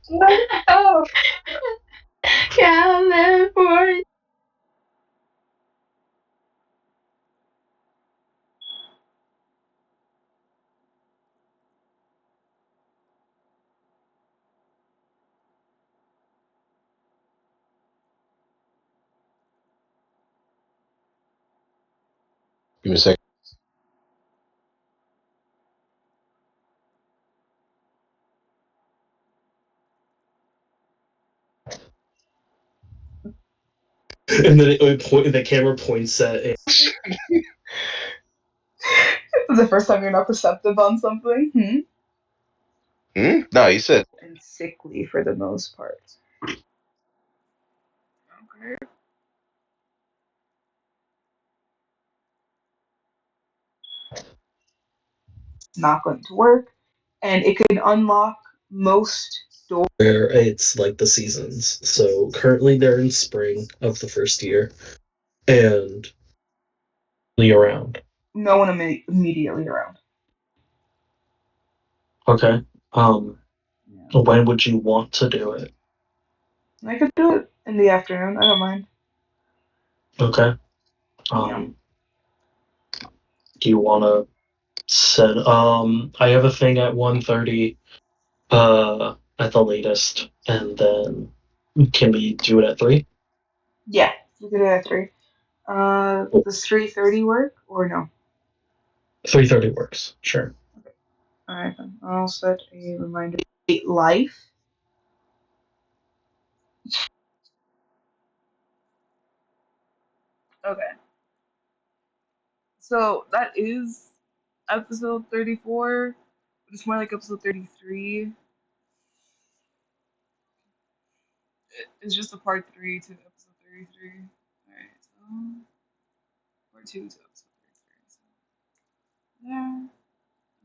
No. California. Give me a second. And then the camera points at it. The first time you're not perceptive on something. No, you said. And sickly for the most part. Okay. It's not going to work, and it can unlock most doors. Where it's like the seasons. So currently they're in spring of the first year, and around. No one immediately around. Okay. Yeah. When would you want to do it? I could do it in the afternoon. I don't mind. Okay. Yeah. Do you want to set? I have a thing at 1:30. At the latest, and then can we do it at 3? Yeah. We could do it at 3. Does 3:30 work or no? 3:30 works. Sure. Okay. Alright then. I'll set a reminder. Life. Okay. So that is episode 34. But it's more like episode 33. It's just a part 3 to episode 33. Alright, so part 2 to episode 33. So there.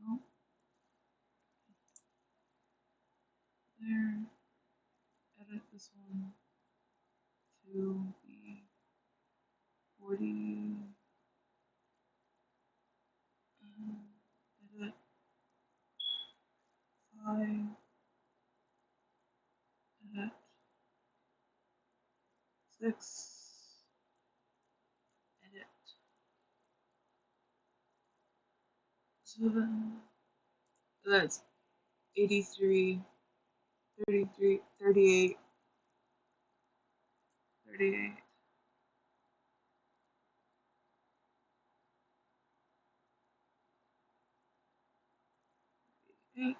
Oh, there. Edit this one to be 40. Edit 5. Edit 6. Edit 7. That's 83, 33, 38, 38, 8.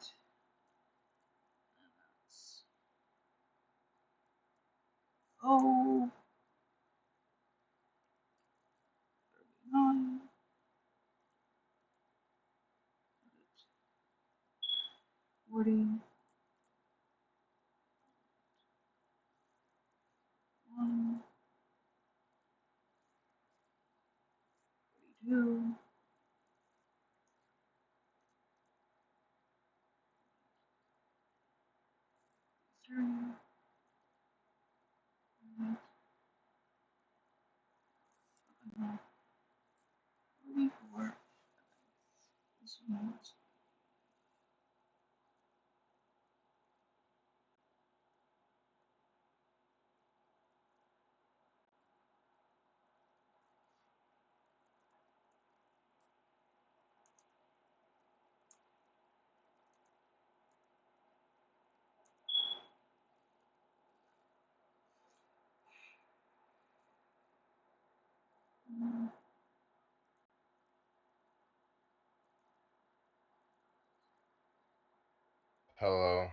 Oh, 39, 40, 1, 42, 3, 44. This one was Hello.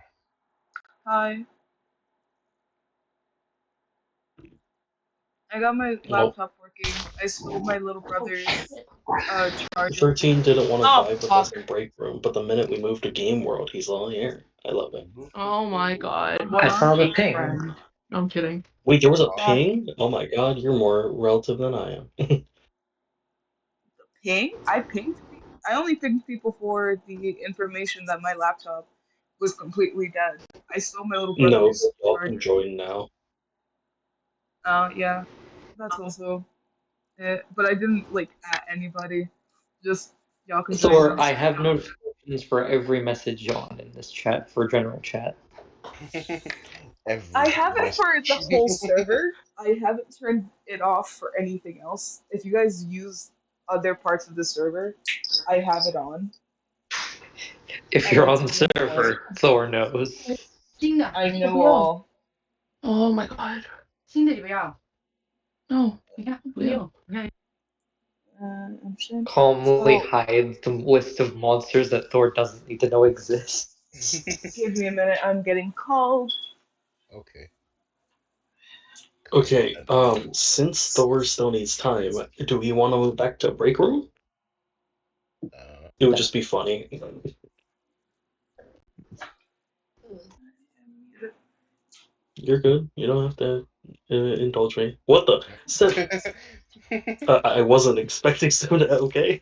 Hi. I got my Nope. laptop working. I stole my little brother's charger. 13 didn't want to Oh, vibe with fuck. us in break room, but the minute we moved to game world, he's all here. I love it. Oh my god. I What saw a the fake ping. friend. No, I'm kidding. Wait, there was a Yeah. ping? Oh my god, you're more relative than I am. Ping? I pinged people. I only pinged people for the information that my laptop was completely dead. I stole my little No, brother's y'all can charger. join now. Yeah, that's also it. But I didn't like at anybody. Just y'all can join Thor, now. I have notifications for every message on in this chat for general chat. I Every have it for the message. whole server. I haven't turned it off for anything else. If you guys use other parts of the server, I have it on. If And you're it's on really annoying. server, Thor knows. I know all. Oh my god. 新的里不要， No. 你看不要。你看 I'm sure. Calmly So, hide the list of monsters that Thor doesn't need to know exist. give me a minute. I'm getting called. Okay. Okay, since Thor still needs time, do we want to move back to break room? It would just be funny. You're good. You don't have to indulge me. What the? Seven. I wasn't expecting Seven to. Okay.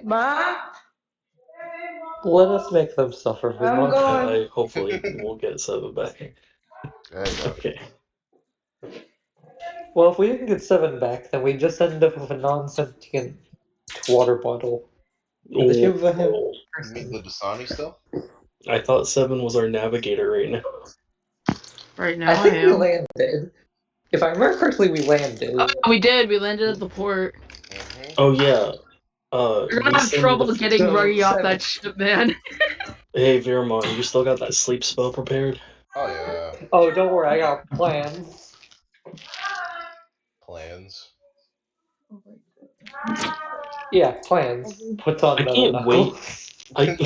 Ma, Let us make them suffer, I'm Vimon. going. I hopefully we'll get Seven back. There you go. Okay. Well, if we didn't get 7 back, then we just end up with a non-sentient water bottle. In the shape of a Oh, You mean person. the Dasani still? I thought Seven was our navigator right now. Right now I I think we am. landed. If I remember correctly, we landed. Oh, we did. We landed at the port. Mm-hmm. Oh yeah. You're We gonna have still trouble need to... getting So, Ruggy off 7. that ship, man. Hey Viramon, you still got that sleep spell prepared? Oh yeah. Oh, don't worry, I got plans. Plans. Yeah, plans. Puts I on metal can't wait. knuckles. I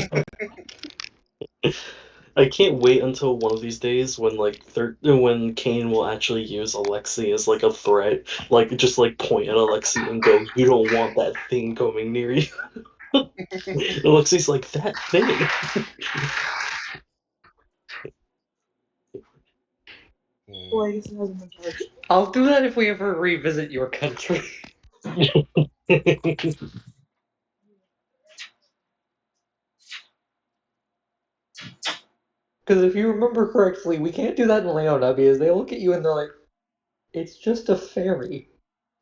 I can't wait until one of these days when when Kane will actually use Alexi as like a threat, like just like point at Alexi and go, "You don't want that thing coming near you." Alexi's like, "That thing." Oh, I guess it hasn't been charged. I'll do that if we ever revisit your country. Because if you remember correctly, we can't do that in Leona because they look at you and they're like, it's just a fairy.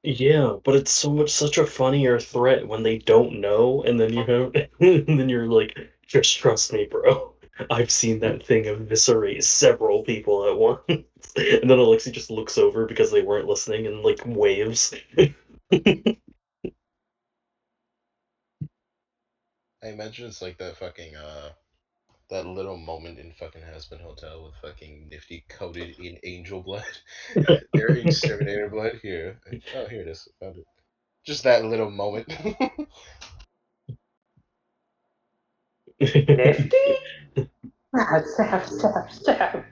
Yeah, but it's such a funnier threat when they don't know, and then you have, and then you're like, "Just trust me, bro. I've seen that thing eviscerate several people at once." And then Alexi just looks over because they weren't listening and like waves. I imagine it's like that fucking that little moment in fucking Husband Hotel with fucking Nifty coated in angel blood. Their exterminator blood here. Oh, here it is. Found it. Just that little moment. Nifty? Stab, stab, stab.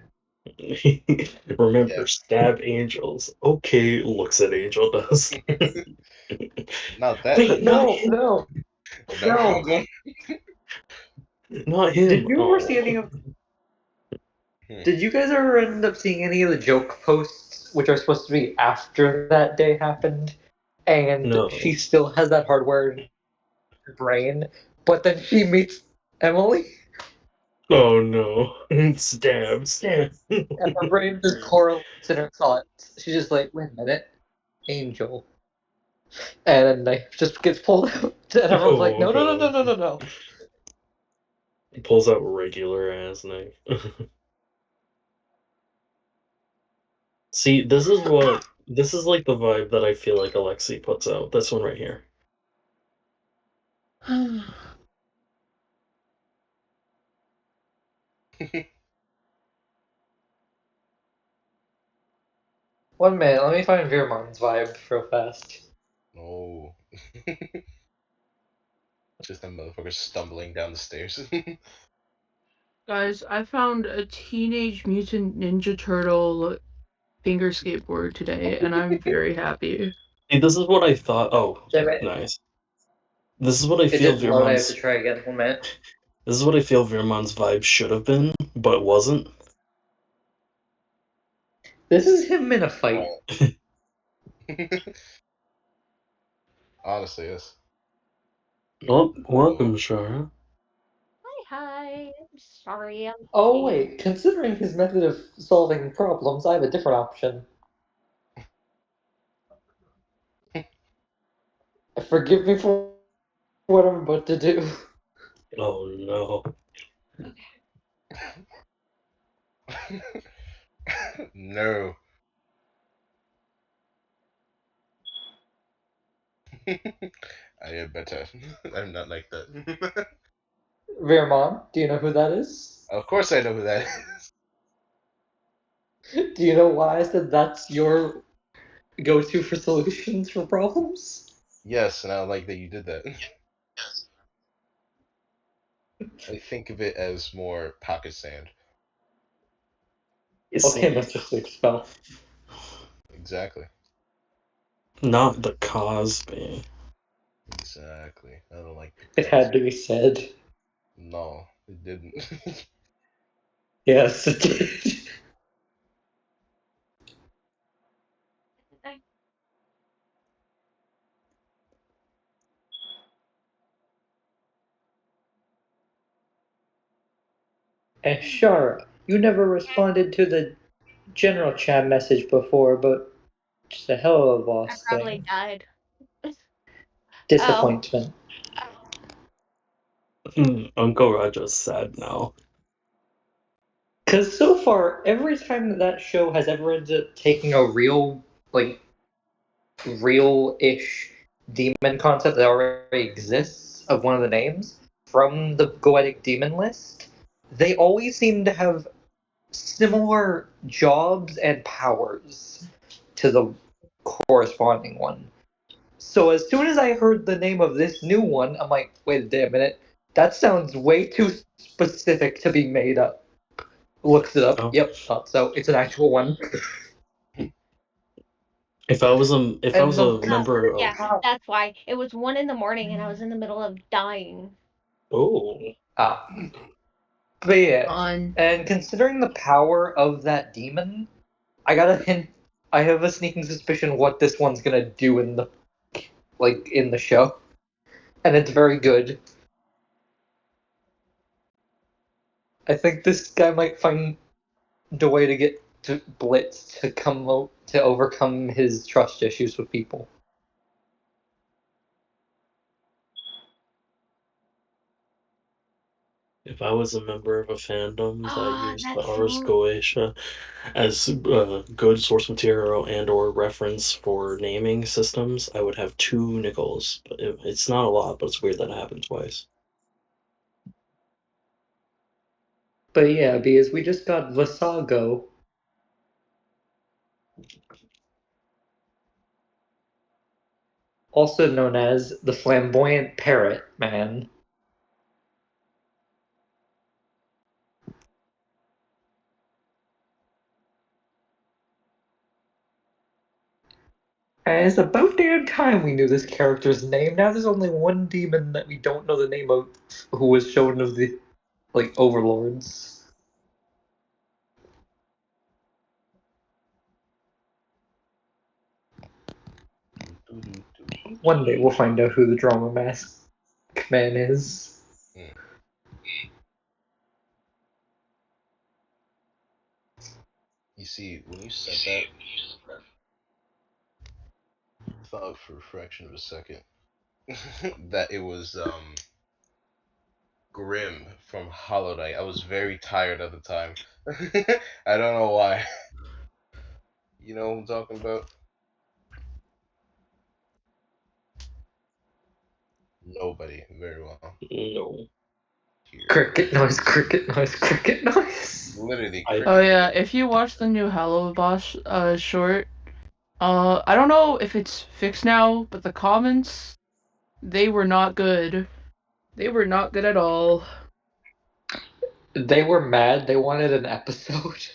Remember, Yeah. stab angels. Okay, looks at Angel does. Not that. Wait, not No, him. no, No, no. go on. Not him. Did you ever see any Oh. of? Hmm. Did you guys ever end up seeing any of the joke posts, which are supposed to be after that day happened, and No. she still has that hardware in her brain, but then she meets Emily, Oh no. Stab, stab. and her brain just correlates in her thoughts. She's just like, wait a minute, Angel, and then knife just gets pulled out, and everyone's like, Oh no, no, no, no, god. no, no, no. Pulls out regular ass knife. See, this is like the vibe that I feel like Alexi puts out. This one right here. One minute, let me find Veermon's vibe real fast. Oh. Just a motherfucker stumbling down the stairs. Guys, I found a Teenage Mutant Ninja Turtle finger skateboard today, and I'm very happy. See, this is what I thought. Oh, Damn it. nice. This is what I It feel didn't load, I have to Veermon's. try again. 1 minute. This is what I feel Veermon's vibe should have been, but wasn't. This is him in a fight. Honestly, yes. Oh, welcome, Oh. Shara. Hi, I'm sorry. Oh wait, considering his method of solving problems, I have a different option. Forgive me for what I'm about to do. Oh no. No. I am better. I'm not like that. Vermont, do you know who that is? Of course I know who that is. Do you know why I said that's your go-to for solutions for problems? Yes, and I like that you did that. I think of it as more pocket sand. It's Okay, like, let's just expel. Exactly. not the Cosby. Exactly. I don't like It had to be said. No, it didn't. Yes, it did. And sure, you never responded to the general chat message before, but just a hell of a I boss probably thing. died. Disappointment. Uncle Raja's sad now. Because so far, every time that show has ever ended up taking a real, like, real-ish demon concept that already exists of one of the names from the Goetic demon list, they always seem to have similar jobs and powers to the corresponding one. So as soon as I heard the name of this new one, I'm like, wait a minute, that sounds way too specific to be made up. Looks it up. Oh. Yep, thought so. It's an actual one. If I was a Oh, member of yeah, that's why. It was 1 in the morning and I was in the middle of dying. oh, Ah. But yeah, On. and considering the power of that demon, I got a hint. I have a sneaking suspicion what this one's gonna do in the show, and it's very good. I think this guy might find a way to get to Blitz to to overcome his trust issues with people. if I was a member of a fandom that used the That's Ars so. Goetia as good source material and or reference for naming systems, I would have 2 nickels. But it's not a lot, but it's weird that it happened twice. But yeah, because we just got Visago, also known as the Flamboyant Parrot Man. And it's about damn time we knew this character's name. Now there's only one demon that we don't know the name of who was shown of the, like, overlords. One day we'll find out who the drama mask man is. You see, when you said that, I thought for a fraction of a second that it was Grim from Hollow Knight. I was very tired at the time. I don't know why. You know what I'm talking about? Nobody. Very well. No. Here. Cricket noise, cricket noise, cricket noise. Literally. Oh yeah, if you watch the new Hello Boss short, I don't know if it's fixed now, but the comments, they were not good. They were not good at all. They were mad. They wanted an episode.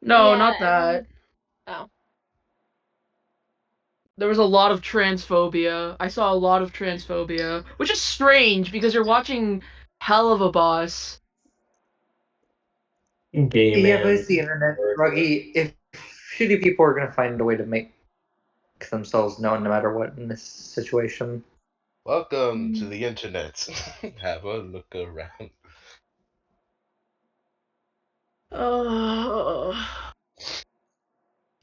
No, Yeah, not that. Oh. There was a lot of transphobia. I saw a lot of transphobia, which is strange because you're watching Hell of a Boss. Gay man. Yeah, but it's the internet, Ruggy. If shitty people are gonna find a way to make themselves known no matter what in this situation. Welcome to the internet. Have a look around.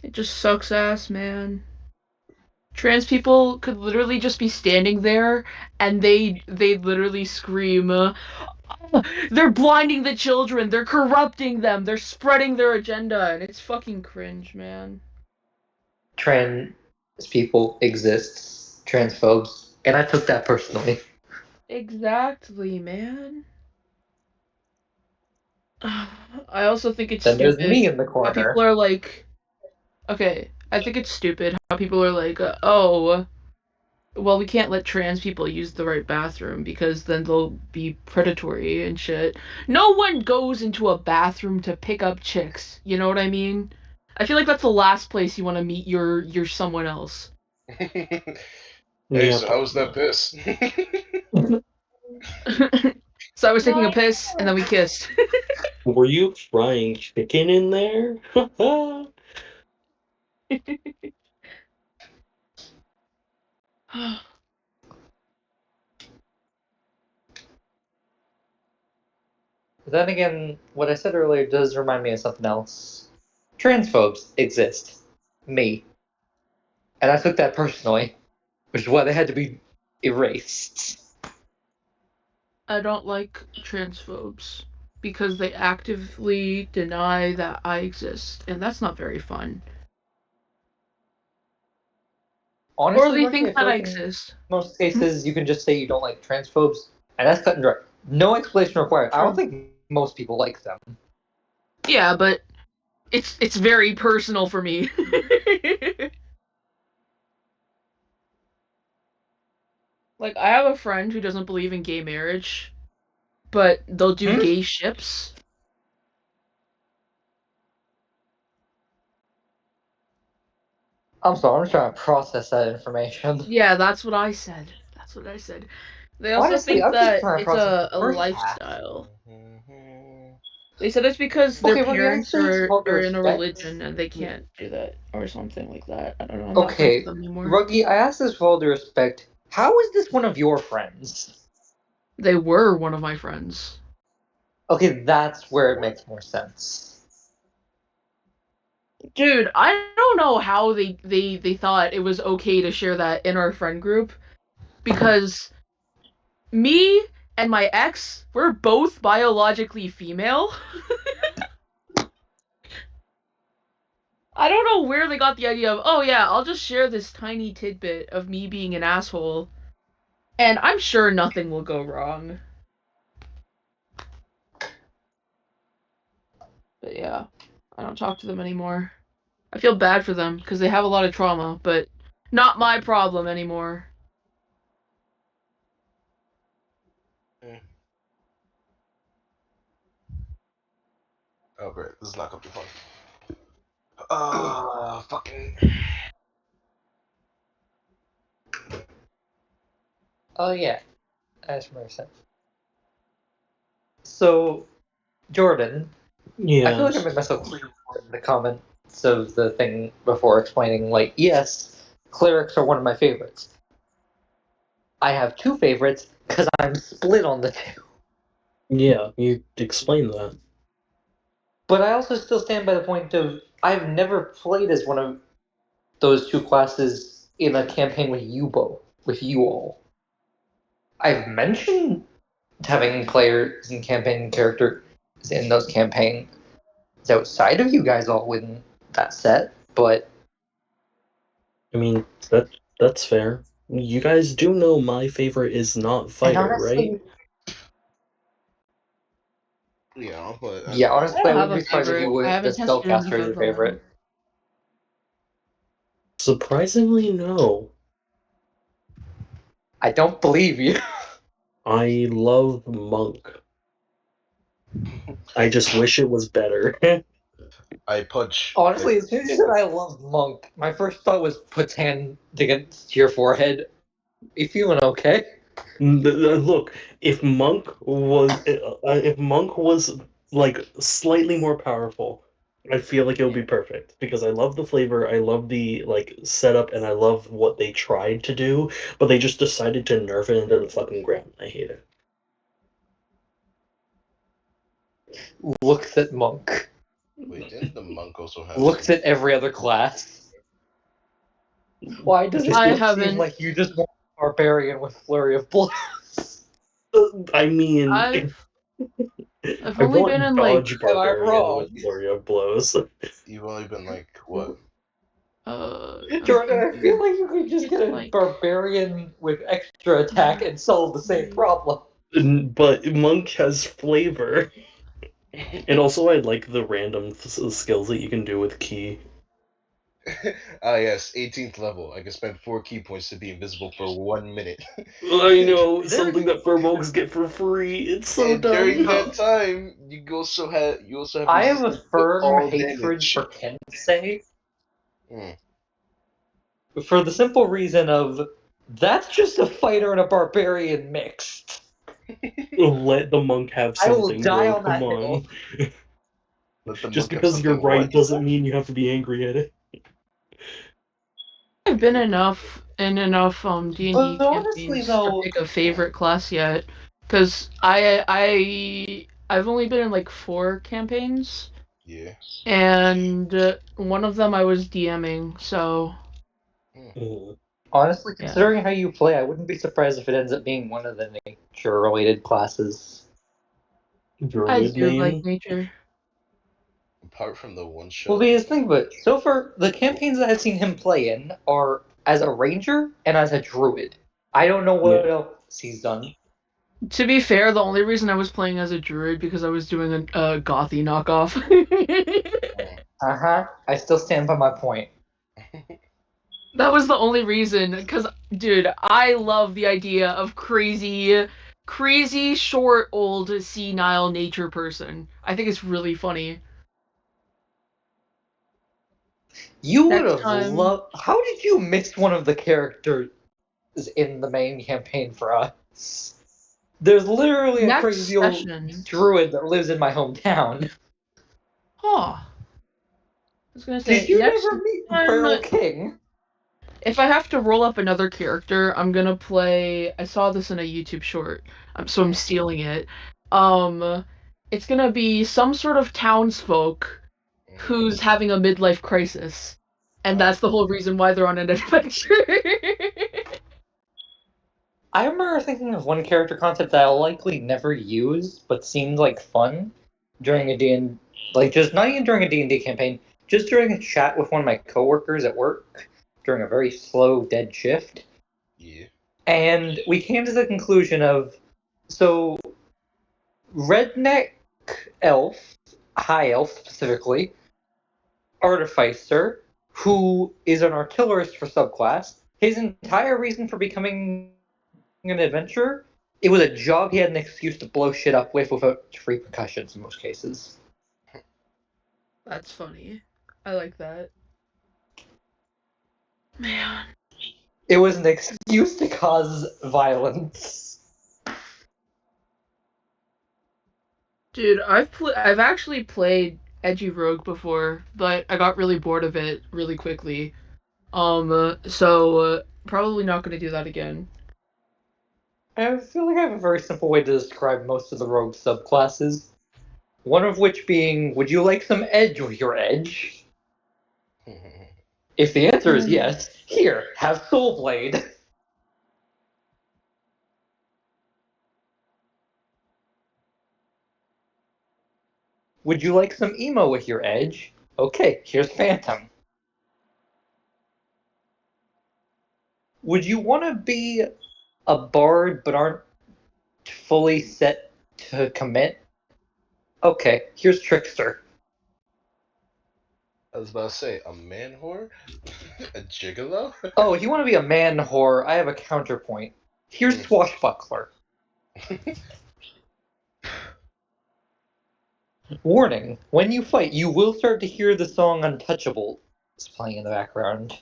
It just sucks ass, man. Trans people could literally just be standing there and they literally scream, "Oh, They're blinding the children. They're corrupting them. They're spreading their agenda, and it's fucking cringe, man. Trans people exist, transphobes, and I took that personally. Exactly, man. I also think it's Then there's stupid me in the how people corner. are like, okay, I think it's stupid how people are like, oh, well, we can't let trans people use the right bathroom because then they'll be predatory and shit. No one goes into a bathroom to pick up chicks. You know what I mean? I feel like that's the last place you want to meet your someone else. Hey, Yeah, so how was that piss? So I was taking a piss and then we kissed. were you frying chicken in there? Then again, what I said earlier does remind me of something else. Transphobes exist. Me. And I took that personally, which is why they had to be erased. I don't like transphobes because they actively deny that I exist, and that's not very fun. Or Honestly, they Rocky, I think feel that I like in exist. most cases you can just say you don't like transphobes, and that's cut and dry. No explanation required. I don't True. think most people like them. Yeah, but it's very personal for me. Like I have a friend who doesn't believe in gay marriage, but they'll do Hmm? gay ships. I'm sorry, I'm trying to process that information. Yeah, that's what I said. That's what I said. They also Honestly, think I'm just that trying to it's process the a first half. lifestyle. They said it's because their Okay, Rocky, I parents say this with all due are in a respect. religion and they can't do that or something like that. I don't know. I'm not friends with Okay, them anymore. Ruggy, I ask this with all due respect. How is this one of your friends? They were one of my friends. Okay, that's where it makes more sense. Dude, I don't know how they thought it was okay to share that in our friend group because me and my ex, we're both biologically female. I don't know where they got the idea of, oh yeah, I'll just share this tiny tidbit of me being an asshole, and I'm sure nothing will go wrong. But yeah, I don't talk to them anymore. I feel bad for them because they have a lot of trauma, but not my problem anymore. Oh, great. This is not gonna be fun. Fucking. Oh yeah, that's more sense. So, Jordan, I feel like I yes. made myself clear in the comments of the thing before explaining, like, yes, clerics are one of my favorites. I have two favorites because I'm split on the two. Yeah, you explained that. But I also still stand by the point of I've never played as one of those two classes in a campaign with you both, with you all. I've mentioned having players and campaign characters in those campaigns outside of you guys all in that set, but I mean, that's fair. You guys do know my favorite is not and fighter, right? honestly, Yeah, but I yeah, don't I honestly, I don't have wouldn't a be surprised if you favorite. I went the haven't tested any spellcaster of your them. favorite. Surprisingly, no. I don't believe you. I love Monk. I just wish it was better. I punch. Honestly, as soon as you said I love Monk, my first thought was put hand against your forehead. You feeling okay? Look, if Monk was like slightly more powerful, I feel like it would be perfect because I love the flavor, I love the like setup, and I love what they tried to do, but they just decided to nerf it into the fucking ground. I hate it. Looks at Monk. Wait, didn't the monk also have Looks some? at every other class. Why does it I seem haven't. like you just want a barbarian with flurry of blows? I mean, I've I've I only want been in like dodge Am I barbarian with wrong? flurry of blows. You've only been like what? I'm Jordan, I feel thinking like you could just it's get a like barbarian with extra attack and solve the same problem. But monk has flavor, and also I like the random skills that you can do with key. Ah yes, 18th level. I can spend 4 key points to be invisible for 1 minute. I know There- something that furbolgs get for free. It's so And during dumb. that time, you also have I have a resistance to firm all hatred damage. for Kensei Mm. for the simple reason of that's just a fighter and a barbarian mixed. Let the monk have I will something, die bro. on Come that hill. on. Let the Just monk have because you're something right what? doesn't mean you have to be angry at it. I've been enough D&D But honestly, campaigns to though, pick a favorite class yet, because I've only been in like 4 campaigns, Yeah. and one of them I was DMing, so honestly, yeah. considering how you play, I wouldn't be surprised if it ends up being one of the nature-related classes. I Druid do like main? nature. Apart from the one Well, shot. because think of it. So far, the campaigns that I've seen him play in are as a ranger and as a druid. I don't know what Yeah. else he's done. To be fair, the only reason I was playing as a druid because I was doing a gothy knockoff. I still stand by my point. That was the only reason, because, dude, I love the idea of crazy, short, old, senile nature person. I think it's really funny. You would Next have time, loved. How did you miss one of the characters in the main campaign for us? There's literally a next crazy old session. druid that lives in my hometown. Huh. I was gonna say, Did you next never meet the time, Feral King? if I have to roll up another character, I'm gonna play. I saw this in a YouTube short, so I'm stealing it. It's gonna be some sort of townsfolk who's having a midlife crisis, and that's the whole reason why they're on an adventure. I remember thinking of one character concept that I'll likely never use, but seemed like fun during a D&D, like just not even during a D&D campaign, just during a chat with one of my coworkers at work during a very slow dead shift. Yeah. And we came to the conclusion of so redneck elf, high elf specifically, artificer, who is an artillerist for subclass. His entire reason for becoming an adventurer, it was a job he had an excuse to blow shit up with without repercussions in most cases. That's funny. I like that. Man. It was an excuse to cause violence. Dude, I've actually played Edgy Rogue before, but I got really bored of it really quickly. So probably not gonna do that again. I feel like I have a very simple way to describe most of the rogue subclasses. One of which being, would you like some edge with your edge? If the answer is yes, here, have Soul Blade. Would you like some emo with your edge? Okay, here's Phantom. Would you want to be a bard but aren't fully set to commit? Okay, here's Trickster. I was about to say, a man whore? A gigolo? Oh, you want to be a man whore? I have a counterpoint. Here's Swashbuckler. Warning, when you fight, you will start to hear the song Untouchable is playing in the background.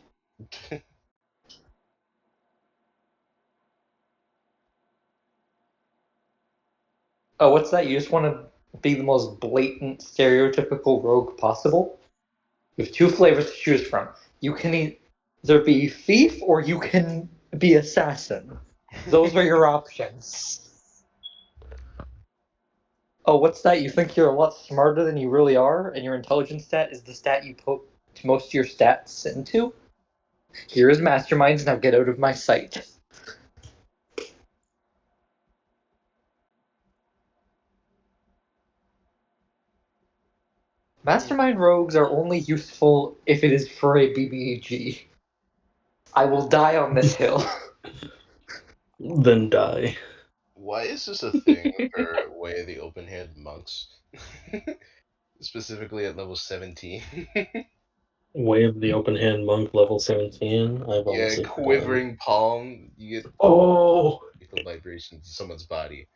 Oh, what's that? You just want to be the most blatant, stereotypical rogue possible? You have two flavors to choose from. You can either be thief or you can be assassin. Those are your options. Oh, what's that? You think you're a lot smarter than you really are, and your intelligence stat is the stat you put most of your stats into? Here is Masterminds, now get out of my sight. Mastermind rogues are only useful if it is for a BBEG. I will die on this hill. Then die. Why is this a thing for Way of the Open Hand monks? Specifically at level 17. Way of the Open Hand Monk level 17. I've Yeah, honestly forgotten. quivering palm. You get Oh! lethal vibrations in someone's body.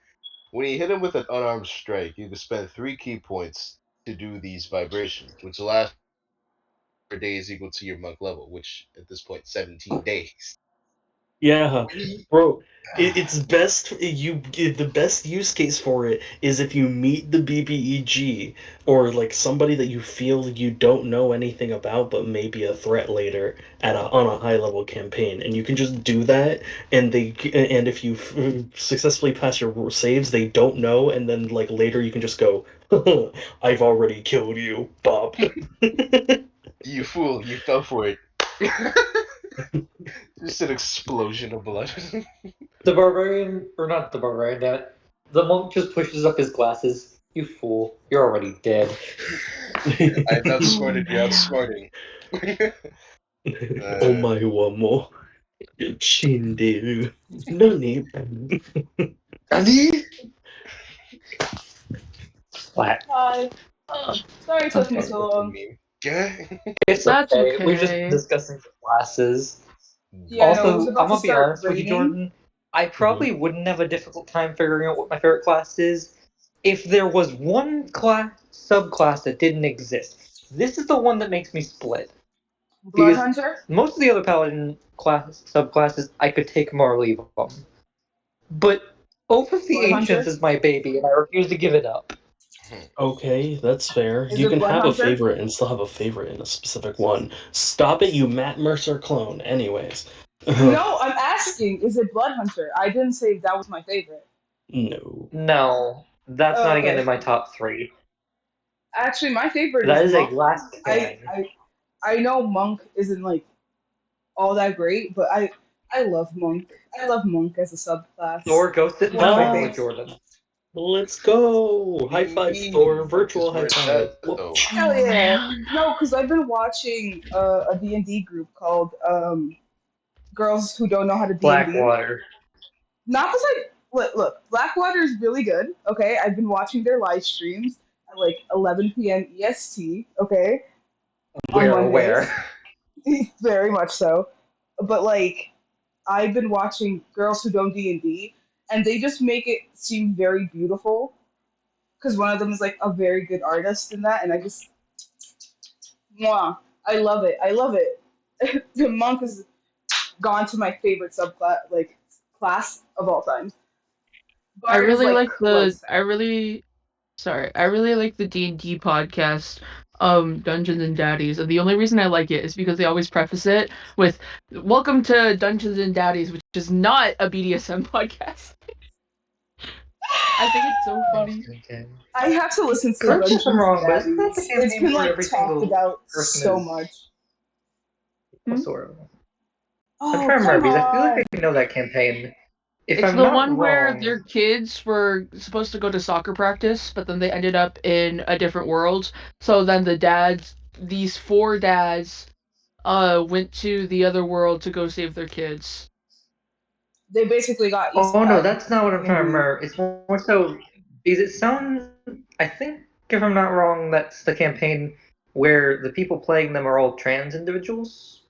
When you hit him with an unarmed strike, you can spend 3 key points to do these vibrations, which last for days equal to your monk level, which at this point 17 days. Yeah, We bro. It's best. The best use case for it is if you meet the BBEG or like somebody that you feel you don't know anything about, but maybe a threat later on a high level campaign, and you can just do that. And if you successfully pass your saves, they don't know, and then like later you can just go, "I've already killed you, Bob." You fool, you fell for it. Just an explosion of blood. The barbarian, or not the barbarian, damn it. The monk just pushes up his glasses. You fool, you're already dead. I've outsmarted you, man. outsmarting. Oh my one more. Shindu. No need. Nani? Splat. Hi. Ugh, Sorry it took me Okay. so long. Meme. Okay. It's that's okay. We're just okay. discussing the classes. Yeah, no, it was Also, I'm about to gonna be start honest with you, raining. Jordan. I probably wouldn't have a difficult time figuring out what my favorite class is if there was one class subclass that didn't exist. This is the one that makes me split Blood because Hunter? most of the other paladin class subclasses I could take more or leave of them, but Oath of the Blood Ancients Hunter? is my baby, and I refuse to give it up. Okay, that's fair. Is You it can Blood have a Hunter? favorite and still have a favorite in a specific one. Stop it, you Matt Mercer clone. Anyways. No, I'm asking, is it Blood Hunter? I didn't say that was my favorite. No. No, that's Oh, not even okay. in my top three. Actually, my favorite is That is a Monk. glass I, cannon. I I know Monk isn't like all that great, but I love Monk. I love Monk as a subclass. Thor, go sit in One the of my car, Ah, faves. Jordan. let's go. High five, Thor. Monk Virtual is high where it's five. at, Whoop. though. Hell Oh yeah. man. No, because I've been watching a D&D group called Girls Who Don't Know How to D&D. Blackwater. Not because look, Blackwater is really good. Okay, I've been watching their live streams at like 11 p.m. EST. Okay, on We're Mondays, aware. very much so. But like, I've been watching Girls Who Don't D&D, and they just make it seem very beautiful. Because one of them is like a very good artist in that, and I just, mwah, I love it. I love it. The monk has gone to my favorite subclass, like class of all time. I Bard is really like like close I second. really sorry. I really like the D&D podcast, Dungeons and Daddies. And the only reason I like it is because they always preface it with "Welcome to Dungeons and Daddies," which is not a BDSM podcast. I think it's so funny. Okay. I have to listen to Correct me if I'm Dungeons and wrong, but isn't that the Daddies. It's campaign been where like every talked single about person so is much. Hmm? sort of? I'm Oh, trying to remember come because I feel like on. I know that campaign. If It's I'm the not one where their wrong, kids were supposed to go to soccer practice, but then they ended up in a different world. So then these four dads, went to the other world to go save their kids. They basically got oh no, isekai that's not what I'm trying to indeed. remember. It's more so because it sounds. I think if I'm not wrong, that's the campaign where the people playing them are all trans individuals,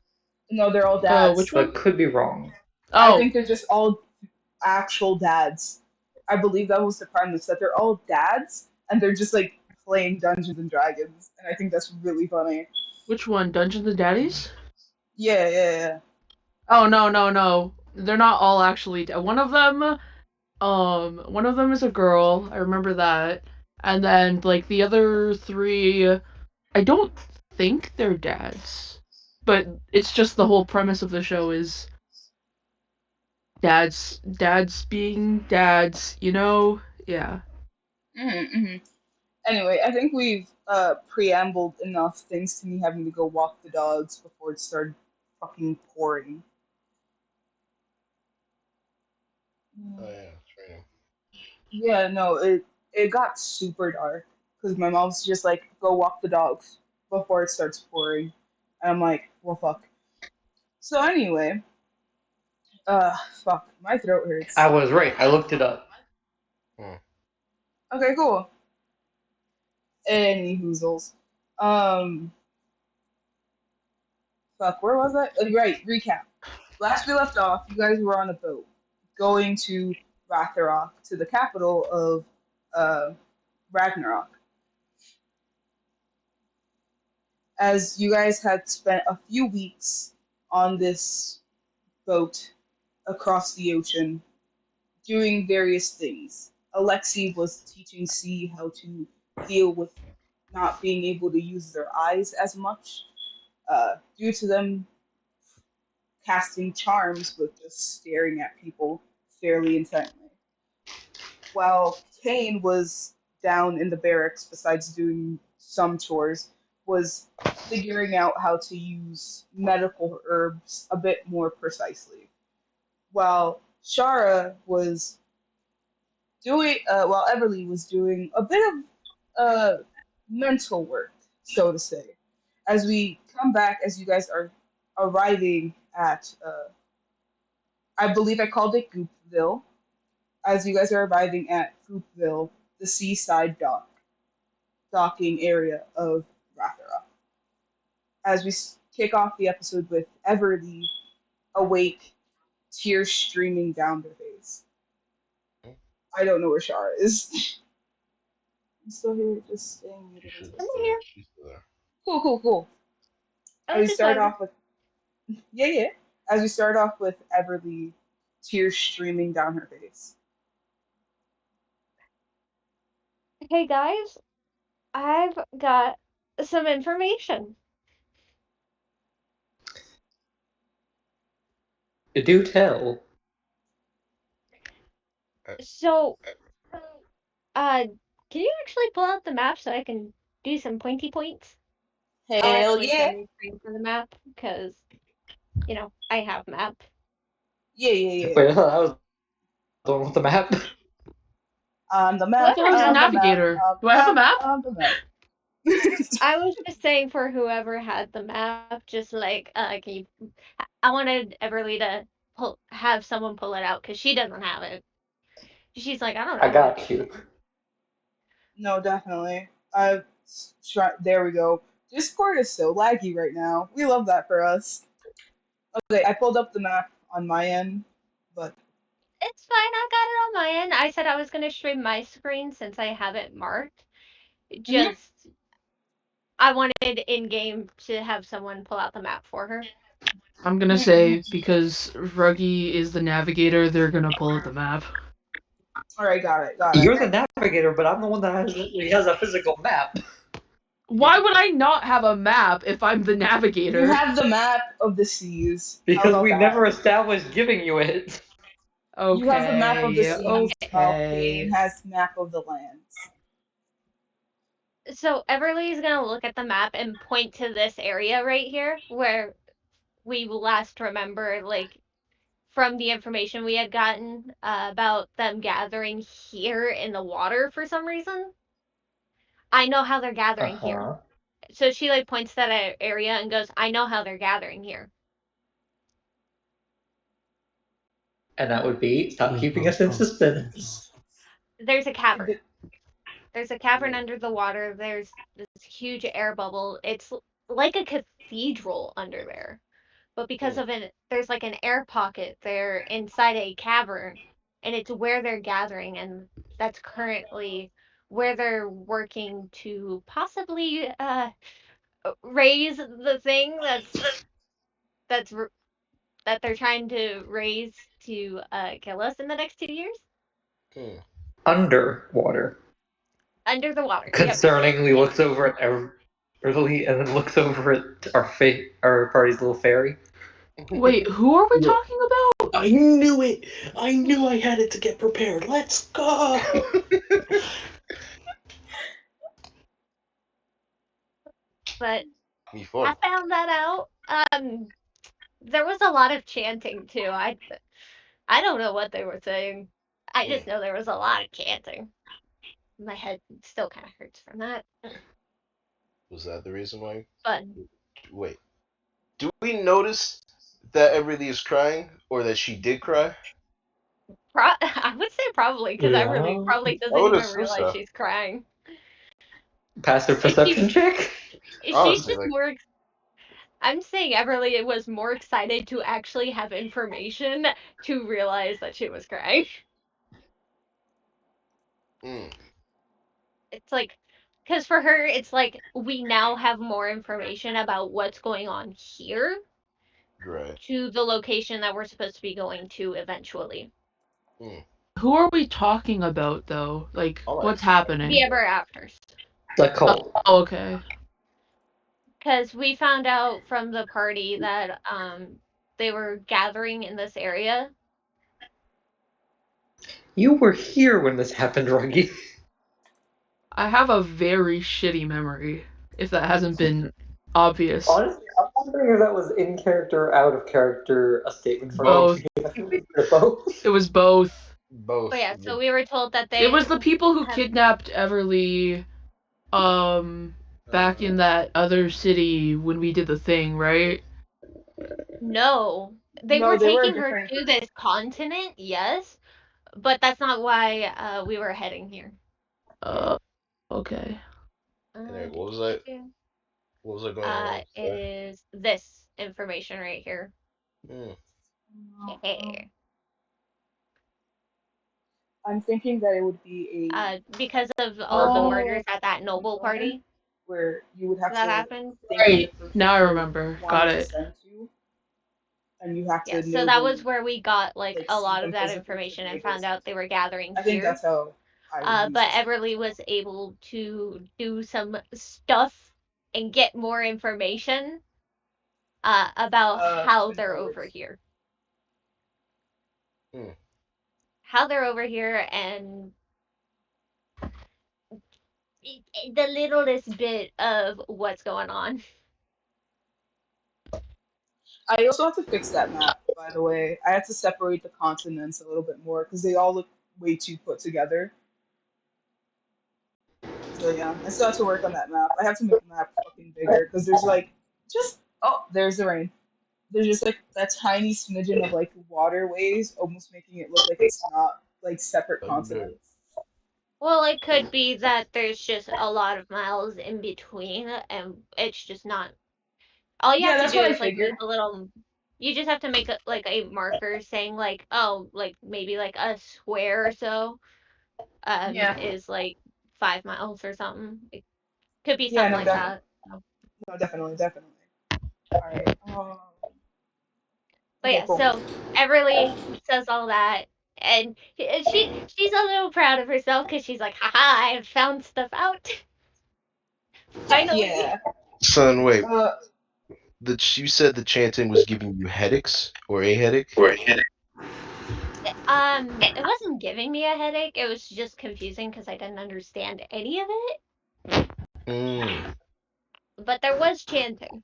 No, they're all Which dads. one? but could be wrong. I Oh, think they're just all actual dads. I believe that was the premise, that they're all dads and they're just like playing Dungeons and Dragons. And I think that's really funny. which one? Dungeons and Daddies? Yeah, yeah, yeah. Oh no, no, no. They're not all actually. One of them is a girl. I remember that. And then like the other three, I don't think they're dads. But it's just the whole premise of the show is dads being dads, you know? Yeah. Hmm. Anyway, I think we've preambled enough thanks to me having to go walk the dogs before it started fucking pouring. Oh yeah, it's raining. Yeah, no, it got super dark because my mom's just like, go walk the dogs before it starts pouring. And I'm like, well, fuck. So anyway, fuck, my throat hurts. I was right. I looked it up. Okay, cool. Any hoozles. Um, fuck, where was I? Right, recap. Last we left off, you guys were on a boat going to Ragnarok, to the capital of uh, Ragnarok. As you guys had spent a few weeks on this boat across the ocean doing various things. Alexi was teaching C how to deal with not being able to use their eyes as much due to them casting charms with just staring at people fairly intently. While Kane was down in the barracks, besides doing some chores, was figuring out how to use medical herbs a bit more precisely. While Shara was while Everly was doing a bit of mental work, so to say. As we come back, as you guys are arriving at, I believe I called it Goopville. As you guys are arriving at Goopville, the seaside docking area of Rathera. As we kick off the episode with Everly awake, tears streaming down their face. I don't know where Shara is. I'm still here, just staying muted. She's I'm still, here. she's still there. Cool, cool, cool. I As was we just start wondering. off with yeah. As we start off with Everly, tears streaming down her face. Hey guys, I've got some information. Do tell. So, can you actually pull out the map so I can do some pointy points? I'll Hell actually yeah, share my screen for the map because, I have map. yeah, yeah, yeah. Wait, I was the one with the map. On the I map, thought I was the on the map, navigator. on Do the I have a map, map? on the map. I was just saying for whoever had the map, just like, can you, I wanted Everly to have someone pull it out because she doesn't have it. She's like, I don't I know how to do got you. this. No, definitely. There we go. Discord is so laggy right now. We love that for us. Okay, I pulled up the map on my end, but It's fine. I got it on my end. I said I was gonna stream my screen since I have it marked. mhm. Just I wanted in game to have someone pull out the map for her. I'm gonna say because Ruggy is the navigator, they're gonna pull out the map. All right, got it, got it. You're the navigator, but I'm the one that has a physical map. Why would I not have a map if I'm the You navigator? have the map of the seas. How Because about we that? never established giving you it. You have the map of the Okay, seas, while Kane okay. has map of the lands. So Everly is gonna look at the map and point to this area right here where we last remember, like from the information we had gotten about them gathering here in the water for some reason. I know how they're Uh gathering here. huh. So she like points to that area and goes, I know how they're gathering here. And that would be stop keeping us in suspense. There's a cavern. The- There's a cavern under the water. There's this huge air bubble. It's like a cathedral under there. But because of there's like an air pocket there inside a cavern, and it's where they're gathering, and that's currently where they're working to possibly raise the thing that's that they're trying to raise to kill us in the next 2 years Underwater. under the water. Yep. Concerningly looks over at Everly and then looks over at our party's little fairy. Wait, who are we Yeah. talking about? I knew it. I knew I had it to get prepared. Let's go. But Me I fun. found that out. There was a lot of chanting too. I don't know what they were saying. I just know there was a lot of chanting. My head still kind of hurts from that. Was that the reason why? But Wait. Do we notice that Everly is crying, or that she did cry? I would say probably because Everly Yeah. probably I doesn't would even assume realize so. she's crying. Passive If she's perception check? she's Honestly, just like, more. I'm saying Everly was more excited to actually have information to realize that she was crying. mm, It's like, because for her, it's like we now have more information about what's going on here right. to the location that we're supposed to be going to eventually. Mm. Who are we talking about though? Like, All right. what's happening? The ever afters. The cult. Okay. Because we found out from the party that they were gathering in this area. You were here when this happened, Ruggy. I have a very shitty memory, if that hasn't been obvious. Honestly, I'm wondering if that was in character or out of character a statement from Both. both. It was both. Both. But yeah, so we were told that It they was the people who have kidnapped Everly, back in that other city when we did the thing, right? no. They No, were they were a taking her different to group. this continent, yes, but that's not why we were heading here. Okay. Anyway, what was that? What was I going on? It is this information right here. Mm. I'm thinking that it would be Because of a all the verbal murders at that noble component party where you would have that to happened. think of the Right. person Now I you're remember. Got wanting to it. send to, and you have Yeah, to so know that was them, where we got like like a see lot of them that physically to information be and able to found send out to they them. were gathering I think here. that's how I would use But this. Everly was able to do some stuff and get more information about how Twin they're over Towers. here. Mm. How they're over here and the littlest bit of what's going on. I also have to fix that map, by the way. I have to separate the continents a little bit more because they all look way too put together. So yeah, I still have to work on that map. I have to make the map fucking bigger because there's like just there's the rain. There's just like that tiny smidgen of like waterways, almost making it look like it's not like separate Thunder. continents. Well, it could be that there's just a lot of miles in between and it's just not. All you Yeah, have to that's do what I is like figured. make a little. You just have to make a marker saying like, oh, like maybe like a square or so Yeah, is like 5 miles or something. It could be yeah, something no, like that. no, definitely, definitely. All right. But Okay, yeah, cool. so Everly says all that, and she's a little proud of herself because she's like, haha, I found stuff out finally. Yeah. Son, wait. Uh, You said the chanting was giving you headaches or a headache? It wasn't giving me a headache. It was just confusing because I didn't understand any of it. Mm. But there was chanting.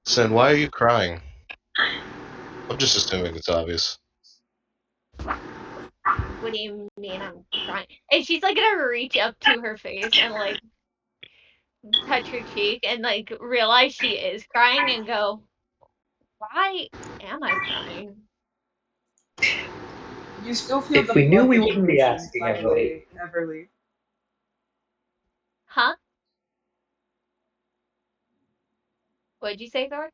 Son, why are you crying? I'm just assuming it's obvious. What do you mean I'm crying? And she's like gonna reach up to her face and like touch her cheek and like realize she is crying and go, why am I crying? you still feel If the we knew, brunt we of the wouldn't be emotions, asking by the Emily. way, Everly. Huh? What'd you say, Thor?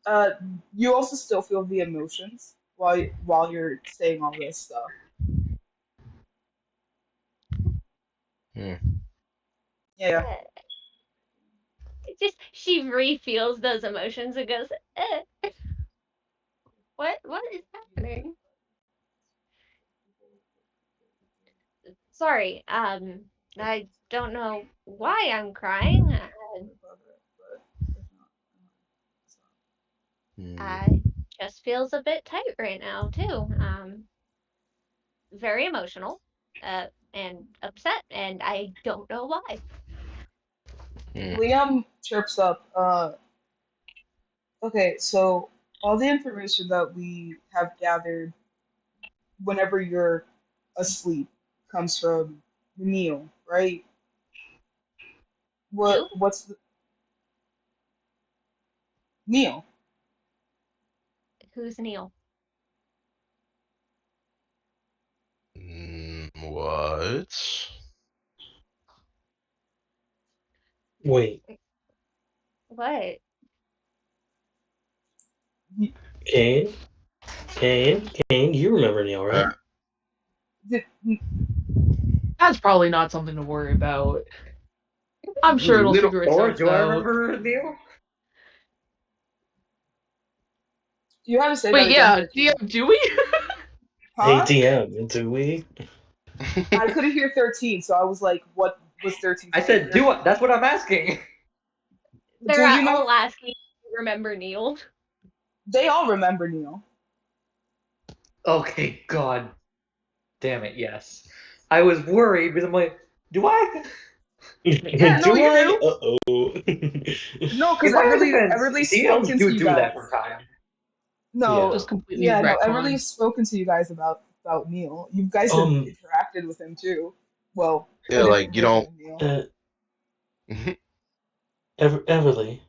Uh, you also still feel the emotions while you're saying all this stuff. Hmm. Yeah. It just she re-feels those emotions and goes, what is happening? Sorry, I don't know why I'm crying. Hmm. I just feels a bit tight right now too. Very emotional, and upset, and I don't know why. Hmm. Liam chirps up. Okay, so all the information that we have gathered whenever you're asleep comes from Neil, right? Who? What's Neil? Who's Neil? What? Wait, What? Kane? Kane, you remember Neil, right? Did, That's probably not something to worry about. I'm sure it'll Little figure or itself do I out. remember Neil? you have to say that Wait, again, yeah, 13. do we? Hey, Huh? DM, do we? I couldn't hear 13, so I was like, what was 13 I saying? said, do I? That's what I'm asking. They're Do you know? all asking if you remember Neil. They all remember Neil. Okay, God damn it, yes. I was worried because I'm like, do I? Yeah, no, Do you I? do. Uh-oh. No, because In my defense, Everly's DMs spoken to do you do guys. that from time. No, Yeah. Just completely yeah, no, retcon. Everly's spoken to you guys about Neil. You guys have um, interacted with him too. Well, a Yeah, like different you version don't. of Neil. uh, Everly,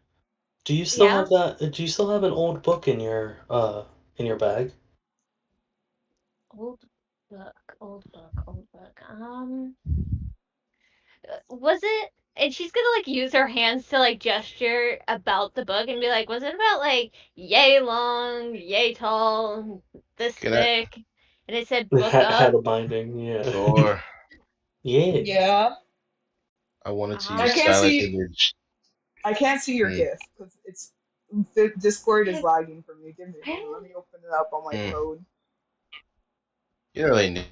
do you still Yeah? have that? Do you still have an old book in your bag? Old old book. Was it? And she's gonna like use her hands to like gesture about the book and be like, was it about like yay long, yay tall, this Can I? thick? And it said It book had of. a binding, yeah. Thor. Yeah. Yeah, I wanted to Uh-huh. I use can't silent see. image. I can't see your Hmm. GIF because it's the Discord is lagging for me. Give me a moment. Let me open it up on my Hmm. phone. You don't really need.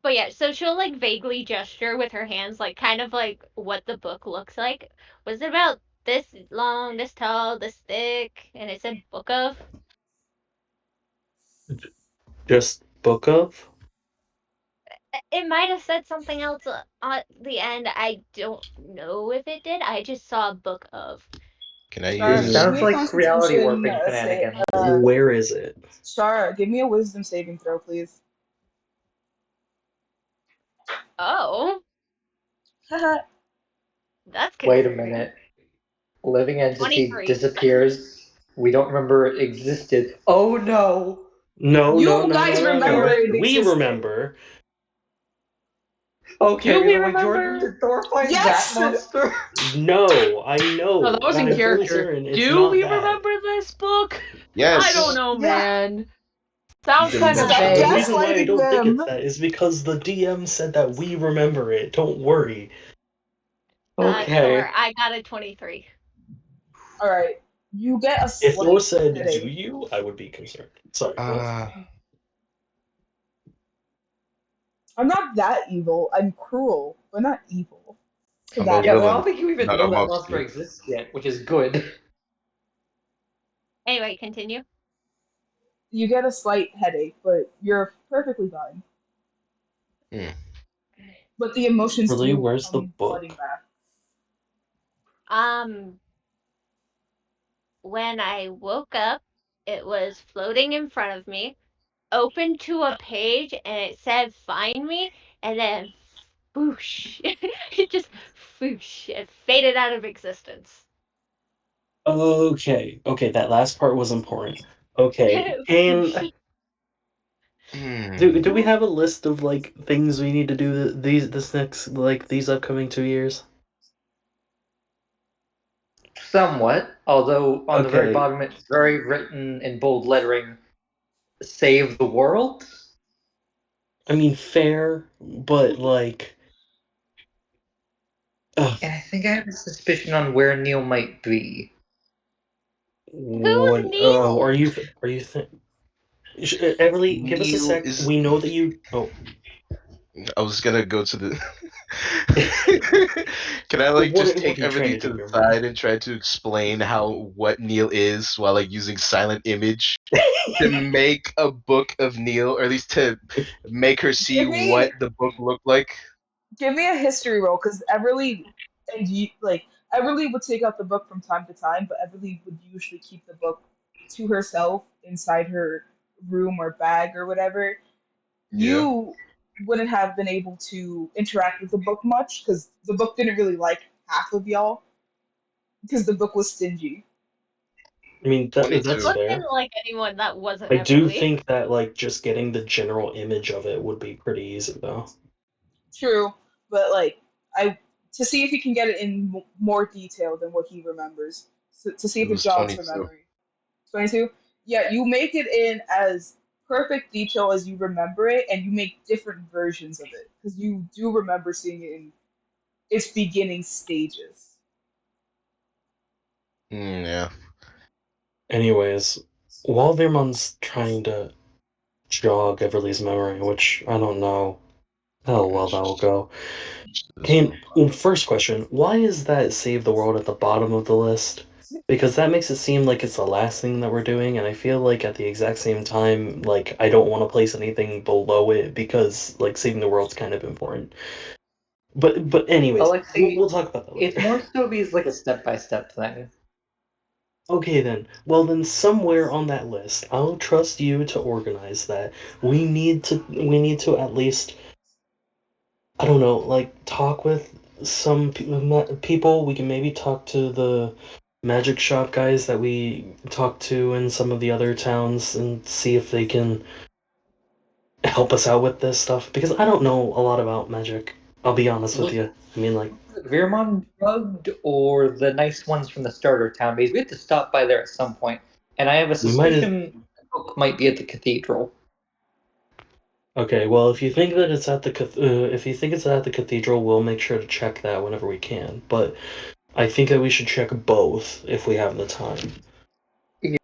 But yeah, so she'll like vaguely gesture with her hands, like kind of like what the book looks like. Was it about this long, this tall, this thick? And it said book of. Just book of? It might have said something else at the end. I don't know if it did. I just saw book of. Can I Shara, use? give Sounds me a like reality Constitution. warping shenanigans. Where is it? Shara, give me a Wisdom saving throw, please. Oh, Haha. that's Wait a concerning. minute. Living entity 23. disappears. We don't remember it existed. Oh no! No, no, You no, no, guys no, no. remember it Jordan? We existed. remember. Okay, Do because we I'm like, Jordan, remember? did Thor find that Yes. monster? No, I No, that know, was and in I'm fully character. certain it's Do not we that. remember this book? I don't Yes. know, Yeah. man. Sounds kind of Stop The vague. reason why I gaslighting don't think them. it's that is because the DM said that we remember it. Don't worry. Thor, Okay. I got a 23. All right. You get a If Thor slight said, "Do headache. you?" I would be concerned. Sorry, what? Uh, I'm not that evil. I'm cruel, but not evil to I'm that Yeah, also but I level. don't think you even not know that amongst monster you. exists yet, which is good. Anyway, continue. You get a slight headache, but you're perfectly fine. Hmm. But the emotions Really, do where's the come flooding book? back. Um, when I woke up, it was floating in front of me, open to a page, and it said "Find me," and then whoosh, it just whoosh, it faded out of existence. Okay, okay, that last part was important. Okay, Whoosh. and do we Hmm. have a list of like things we need to do this next like these upcoming 2 years? Somewhat, although on the very Okay, bottom it's very written in bold lettering, save the world? I mean fair, but like, ugh, And I think I have a suspicion on where Neil might be. Who's what? Oh, Neil? are you Everly, give us a Neil sec. is. We know that you. Oh, I was gonna go to the. Can I like just what take are you trying everything to to do the here, man? side and try to explain how what Neil is while like using silent image to make a book of Neil, or at least to make her see Give what me the book looked like? give me a history roll, because Everly and you like Everly would take out the book from time to time, but Everly would usually keep the book to herself inside her room or bag or whatever. Yeah. You wouldn't have been able to interact with the book much because the book didn't really like half of y'all because the book was stingy. I mean, The that's 22. book fair. didn't like anyone that wasn't I do Everly. think that like just getting the general image of it would be pretty easy though. True, but like I to see if he can get it in more detail than what he remembers, to see It if it was jogs her 22. memory. 22. Yeah, you make it in as perfect detail as you remember it, and you make different versions of it because you do remember seeing it in its beginning stages. Yeah. Anyways, while Virmon's trying to jog Everly's memory, which I don't know how well that will go. Kane, well, first question, why is that Save the World at the bottom of the list? Because that makes it seem like it's the last thing that we're doing, and I feel like at the exact same time, like, I don't want to place anything below it because, like, saving the world's kind of important. But anyways, Alexi, we'll talk about that it's later. more so because like a step-by-step thing. Okay then. Well then somewhere on that list, I'll trust you to organize that. We need to at least, I don't know, like talk with some people. We can maybe talk to the magic shop guys that we talked to in some of the other towns and see if they can help us out with this stuff because I don't know a lot about magic. I'll be honest with Look, you. I mean like Virmon drugged or the nice ones from the starter town, because we have to stop by there at some point, and I have a we might as suspicion the book might be at the cathedral. Okay, well, if you think that it's at the if you think it's at the cathedral, we'll make sure to check that whenever we can. But I think that we should check both if we have the time.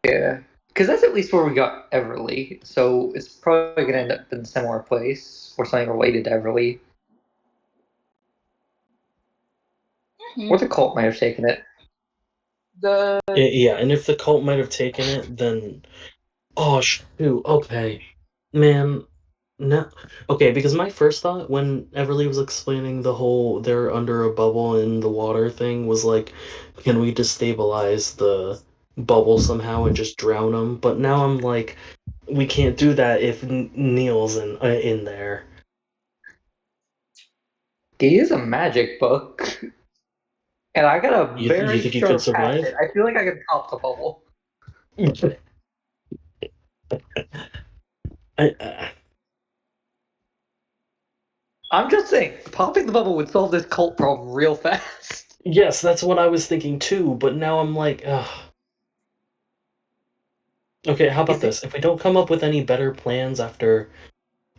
Yeah, because that's at least where we got Everly, so it's probably gonna end up in a similar place or something related to Everly, or the cult might have taken it. The Yeah, and if the cult might have taken it, then oh shoot, okay, man, no, okay, because my first thought when Everly was explaining the whole they're under a bubble in the water thing was like, can we destabilize the bubble somehow and just drown them? But now I'm like, we can't do that if Neil's in there. He is a magic book, and I got a You very think you could sharp survive? hatchet. I feel like I can pop the bubble. I, I'm just saying, popping the bubble would solve this cult problem real fast. yes, that's what I was thinking too. But now I'm like, ugh. Okay, how about Is it this? If we don't come up with any better plans after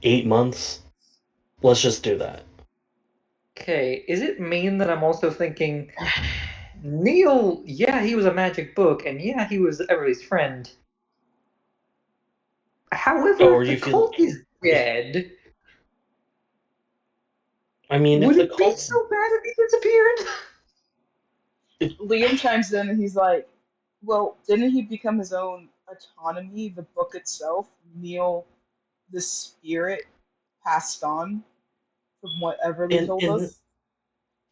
8 months, let's just do that. okay? Is it mean that I'm also thinking Neil? Yeah, he was a magic book, and yeah, he was Everly's friend. However, Or if the you feel? cult is dead, I mean, if would the it be cult's so bad if he disappeared? Liam chimes in and he's like, "Well, didn't he become his own autonomy? The book itself, Neil, the spirit, passed on from what Everly and told and us."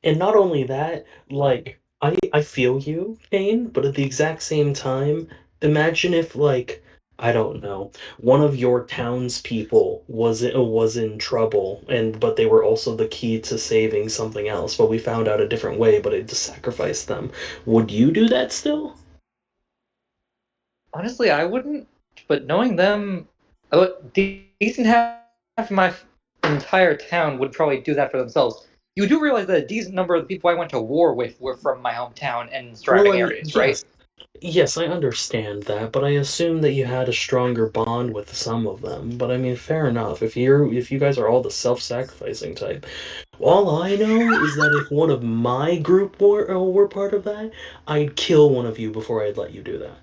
and not only that, like I feel you, Kane, but at the exact same time, imagine if like I don't know, one of your townspeople was in trouble, and but they were also the key to saving something else, but we found out a different way, but it just sacrificed them. Would you do that still? Honestly, I wouldn't. But knowing them, decent half of my entire town would probably do that for themselves. You do realize that a decent number of the people I went to war with were from my hometown and Well, surrounding I mean, areas, right? yes, yes, I understand that, but I assume that you had a stronger bond with some of them. But I mean, fair enough. If you guys are all the self-sacrificing type, all I know is that if one of my group were part of that, I'd kill one of you before I'd let you do that.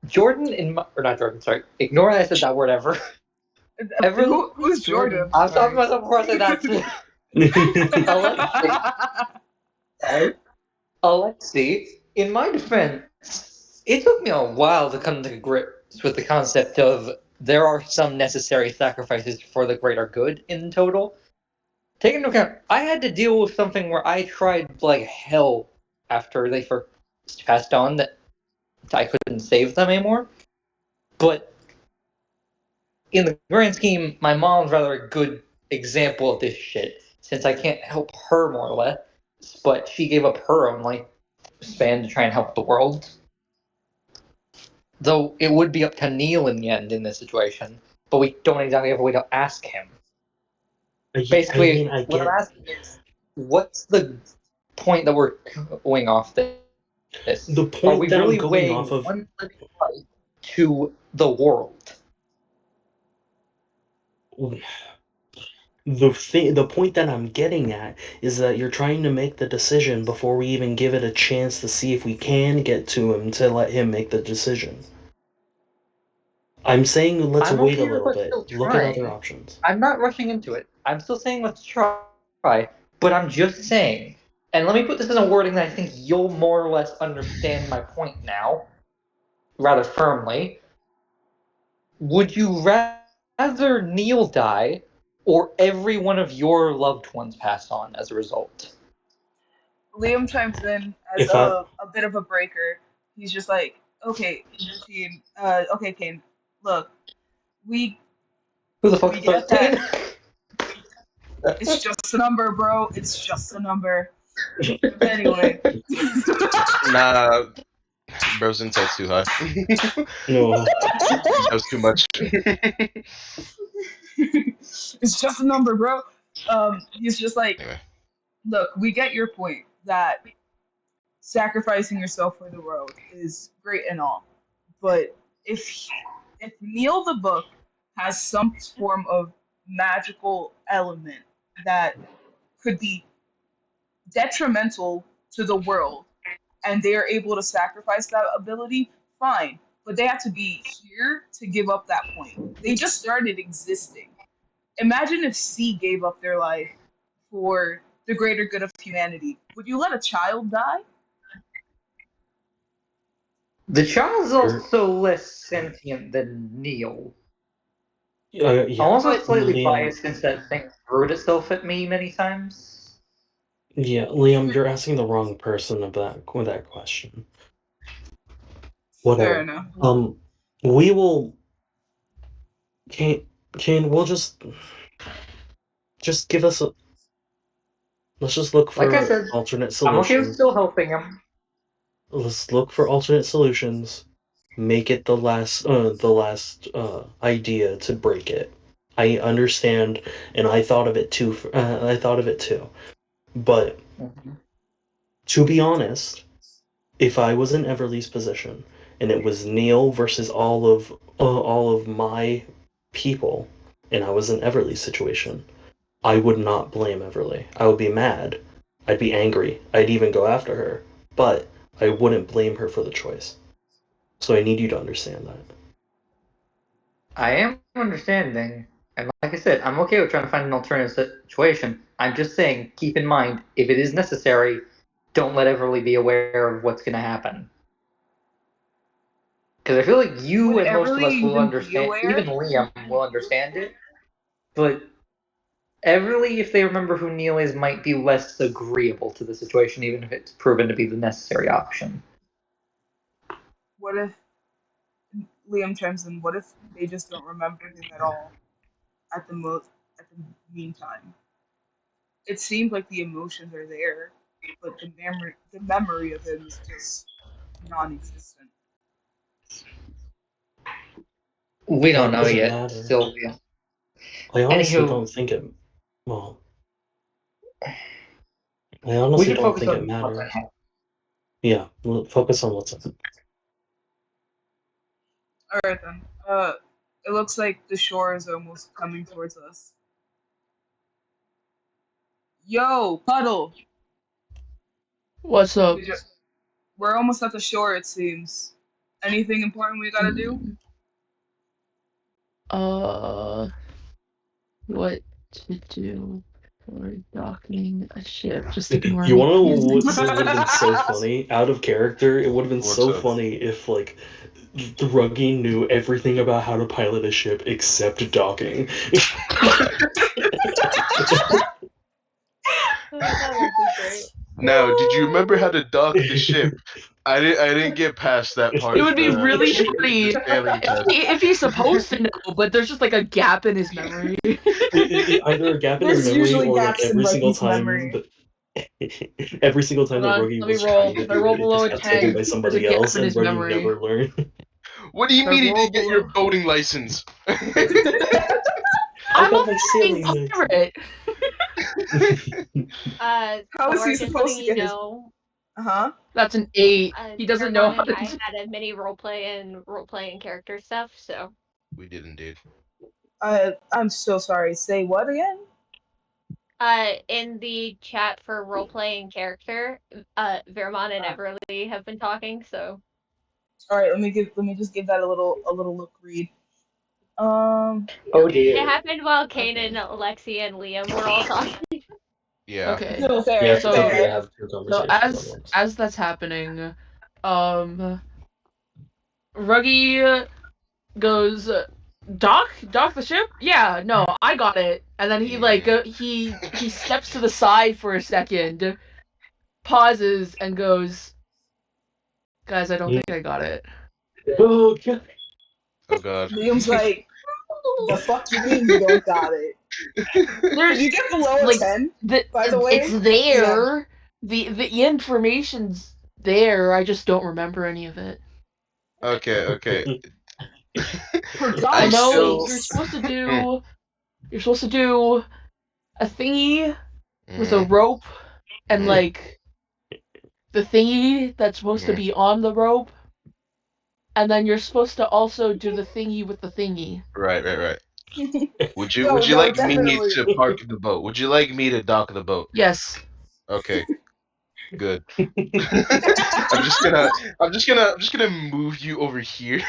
Jordan or not Jordan, sorry. Ignore I said that word ever. Ever Who's Jordan? I was talking Sorry. about myself before I said that too. Alexi. Alexi, in my defense, it took me a while to come to grips with the concept of there are some necessary sacrifices for the greater good in total. Take into account, I had to deal with something where I tried like hell after they first passed on that I couldn't save them anymore. But in the grand scheme, my mom's rather a good example of this shit, since I can't help her more or less, but she gave up her own lifespan to try and help the world. Though it would be up to Neil in the end in this situation, but we don't exactly have a way to ask him. Basically, I what I'm get asking is, what's the point that we're going off this? the Are point we that really I'm going weighing off of. one living life to the world? The point that I'm getting at is that you're trying to make the decision before we even give it a chance to see if we can get to him to let him make the decision. I'm saying let's I'm wait a okay with little us bit. still Look at other trying. options. I'm not rushing into it. I'm still saying let's try, but I'm just saying, and let me put this in a wording that I think you'll more or less understand my point now, rather firmly. Would you rather Neil die, or every one of your loved ones pass on as a result? Liam chimes in as If I a bit of a breaker. He's just like, okay, team, okay, Kane, look, we Who the fuck's we get that 13? it's just a number, bro. It's just a number. Anyway. Nah, bro's insight's too high. no, He knows too much. It's just a number, bro. He's just like, Anyway, look, we get your point that sacrificing yourself for the world is great and all, but if Neil the book has some form of magical element that could be detrimental to the world, and they are able to sacrifice that ability, fine. But they have to be here to give up that point. They just started existing. Imagine if C gave up their life for the greater good of humanity. Would you let a child die? The child's you're, also less sentient than Neil. I'm yeah, also But slightly Liam. biased since that thing threw itself at me many times. Yeah, Liam, you're asking the wrong person of that with that question. fair Whatever. enough. We will. Can we'll just give us a. Let's just look Like I for said, alternate I'm okay with solutions. still helping him. Let's look for alternate solutions. Make it the last idea to break it. I understand, and I thought of it too. I thought of it too. But Mhm. to be honest, if I was in Everly's position and it was Neil versus all of my people, and I was in Everly's situation, I would not blame Everly. I would be mad. I'd be angry. I'd even go after her. But I wouldn't blame her for the choice. So I need you to understand that. I am understanding, and like I said, I'm okay with trying to find an alternative situation. I'm just saying, keep in mind, if it is necessary, don't let Everly be aware of what's going to happen. Because I feel like Would you and most of Everly us will even be understand, even aware? Liam will understand it, but Everly, if they remember who Neil is, might be less agreeable to the situation, even if it's proven to be the necessary option. What if Liam chimes in? What if they just don't remember him at all at the most at the meantime? It seems like the emotions are there, but the memory of him is just non-existent. We don't That know doesn't yet, matter. Sylvia. I honestly Anywho, don't think it. Well, I we honestly should don't focus think it on what's at matters. hand. Yeah, focus on what's up. All right then. It looks like the shore is almost coming towards us. Yo, Puddle. What's up? Did you, we're almost at the shore. It seems. Anything important we gotta do? Uh, what to do for docking a ship? Just ignore You me, want to know please. what would have been so funny? Out of character, it would have been what's so up? funny if, like, Druggy knew everything about how to pilot a ship except docking. That would be great. Now, did you remember how to dock the ship? I didn't get past that part. It would be the- really the funny failing test. if he's supposed to know, but there's just like a gap in his memory. Either a gap in his There's memory usually or like gaps in every single Ruggy's time memory. every single time Hold that on, Roogie let me was roll. trying to If I do roll it, it below just a got taken 10, by there's a somebody gap else, in and his Ruggie memory. never learned. What do you If I mean you roll didn't get your below- boating license? I I'm got a my fucking sailing pirate. How is he Morgan, supposed letting to you get his? know, That's an 8. He doesn't know Fairmont how and to. I had a mini roleplay and character stuff, so. We did indeed. I'm so sorry. Say what again? In the chat for roleplay and character, Vermont and Everly have been talking, so. All right, let me just give that a little look read. Oh It dear. happened while Kanan, Alexi, and Liam were all talking. Yeah. Okay. No, fair, Yeah, so fair. I have two So conversations at once. as that's happening, Ruggy goes, dock the ship? Yeah, no, I got it. And then he like he steps to the side for a second, pauses, and goes, guys, I don't think I got it. Oh god. Oh god. Liam's like, the fuck you mean you don't got it? Did you get below a like 10? By the way, it's there. The information's there. I just don't remember any of it. Okay. For I God's know still- you're sakes. supposed to do. You're supposed to do a thingy with a Mhm. rope and Mhm. like the thingy that's supposed to Mhm. be on the rope, and then you're supposed to also do the thingy with the thingy. Right. Would you No, like me definitely. to park the boat? Would you like me to dock the boat? Yes. Okay. Good. I'm just gonna move you over here.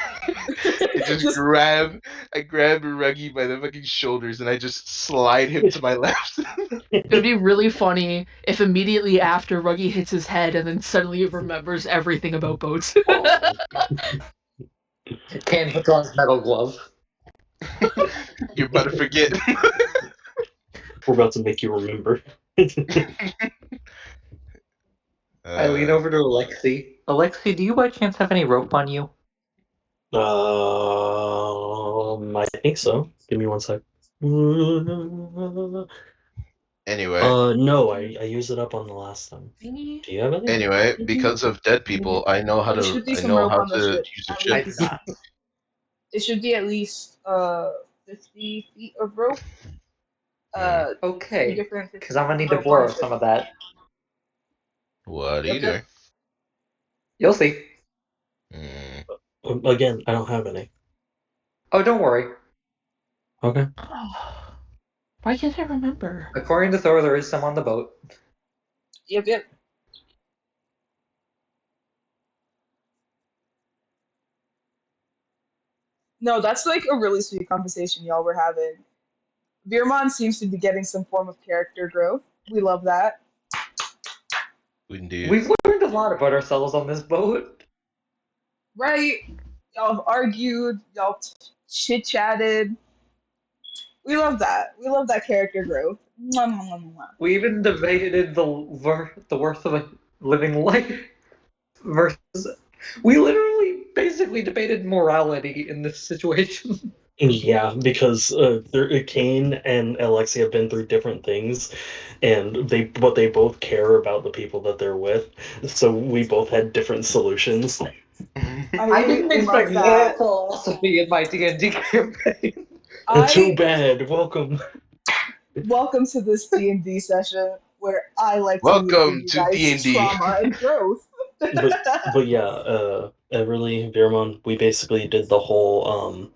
And just I grab Ruggy by the fucking shoulders and I just slide him to my left. It would be really funny if immediately after Ruggy hits his head and then suddenly remembers everything about boats. Can puts on his metal glove. You're about to forget. We're about to make you remember. I lean over to Alexi. Alexi, do you by chance have any rope on you? I think so. Give me one sec. Anyway, no, I used it up on the last time. Do you have any? because of dead people, I know how There to should be some rope on the ship. use the At ship. I do least. not. It should be at least 50 feet of rope. Two Okay, different because I'm gonna need rope to on borrow the ship. some of that. What are you Yep. doing? You'll see. Again, I don't have any. Oh, don't worry. Okay. Why can't I remember? According to Thor, there is some on the boat. Yep. No, that's like a really sweet conversation y'all were having. Veermon seems to be getting some form of character growth. We love that. Indeed. We've learned a lot about ourselves on this boat. Right? Y'all have argued, y'all chit chatted. We love that. We love that character growth. Mwah, mwah, mwah, mwah. We even debated the worth of a living life versus. We literally basically debated morality in this situation. Yeah, because Kane and Alexia have been through different things, and they both care about the people that they're with. So we both had different solutions. I didn't love expect more that. philosophy in my D&D campaign. Too bad. Welcome. Welcome to this D&D session where I like to give Welcome you to guys D&D. trauma and growth. But yeah, Everly, Veermon, we basically did the whole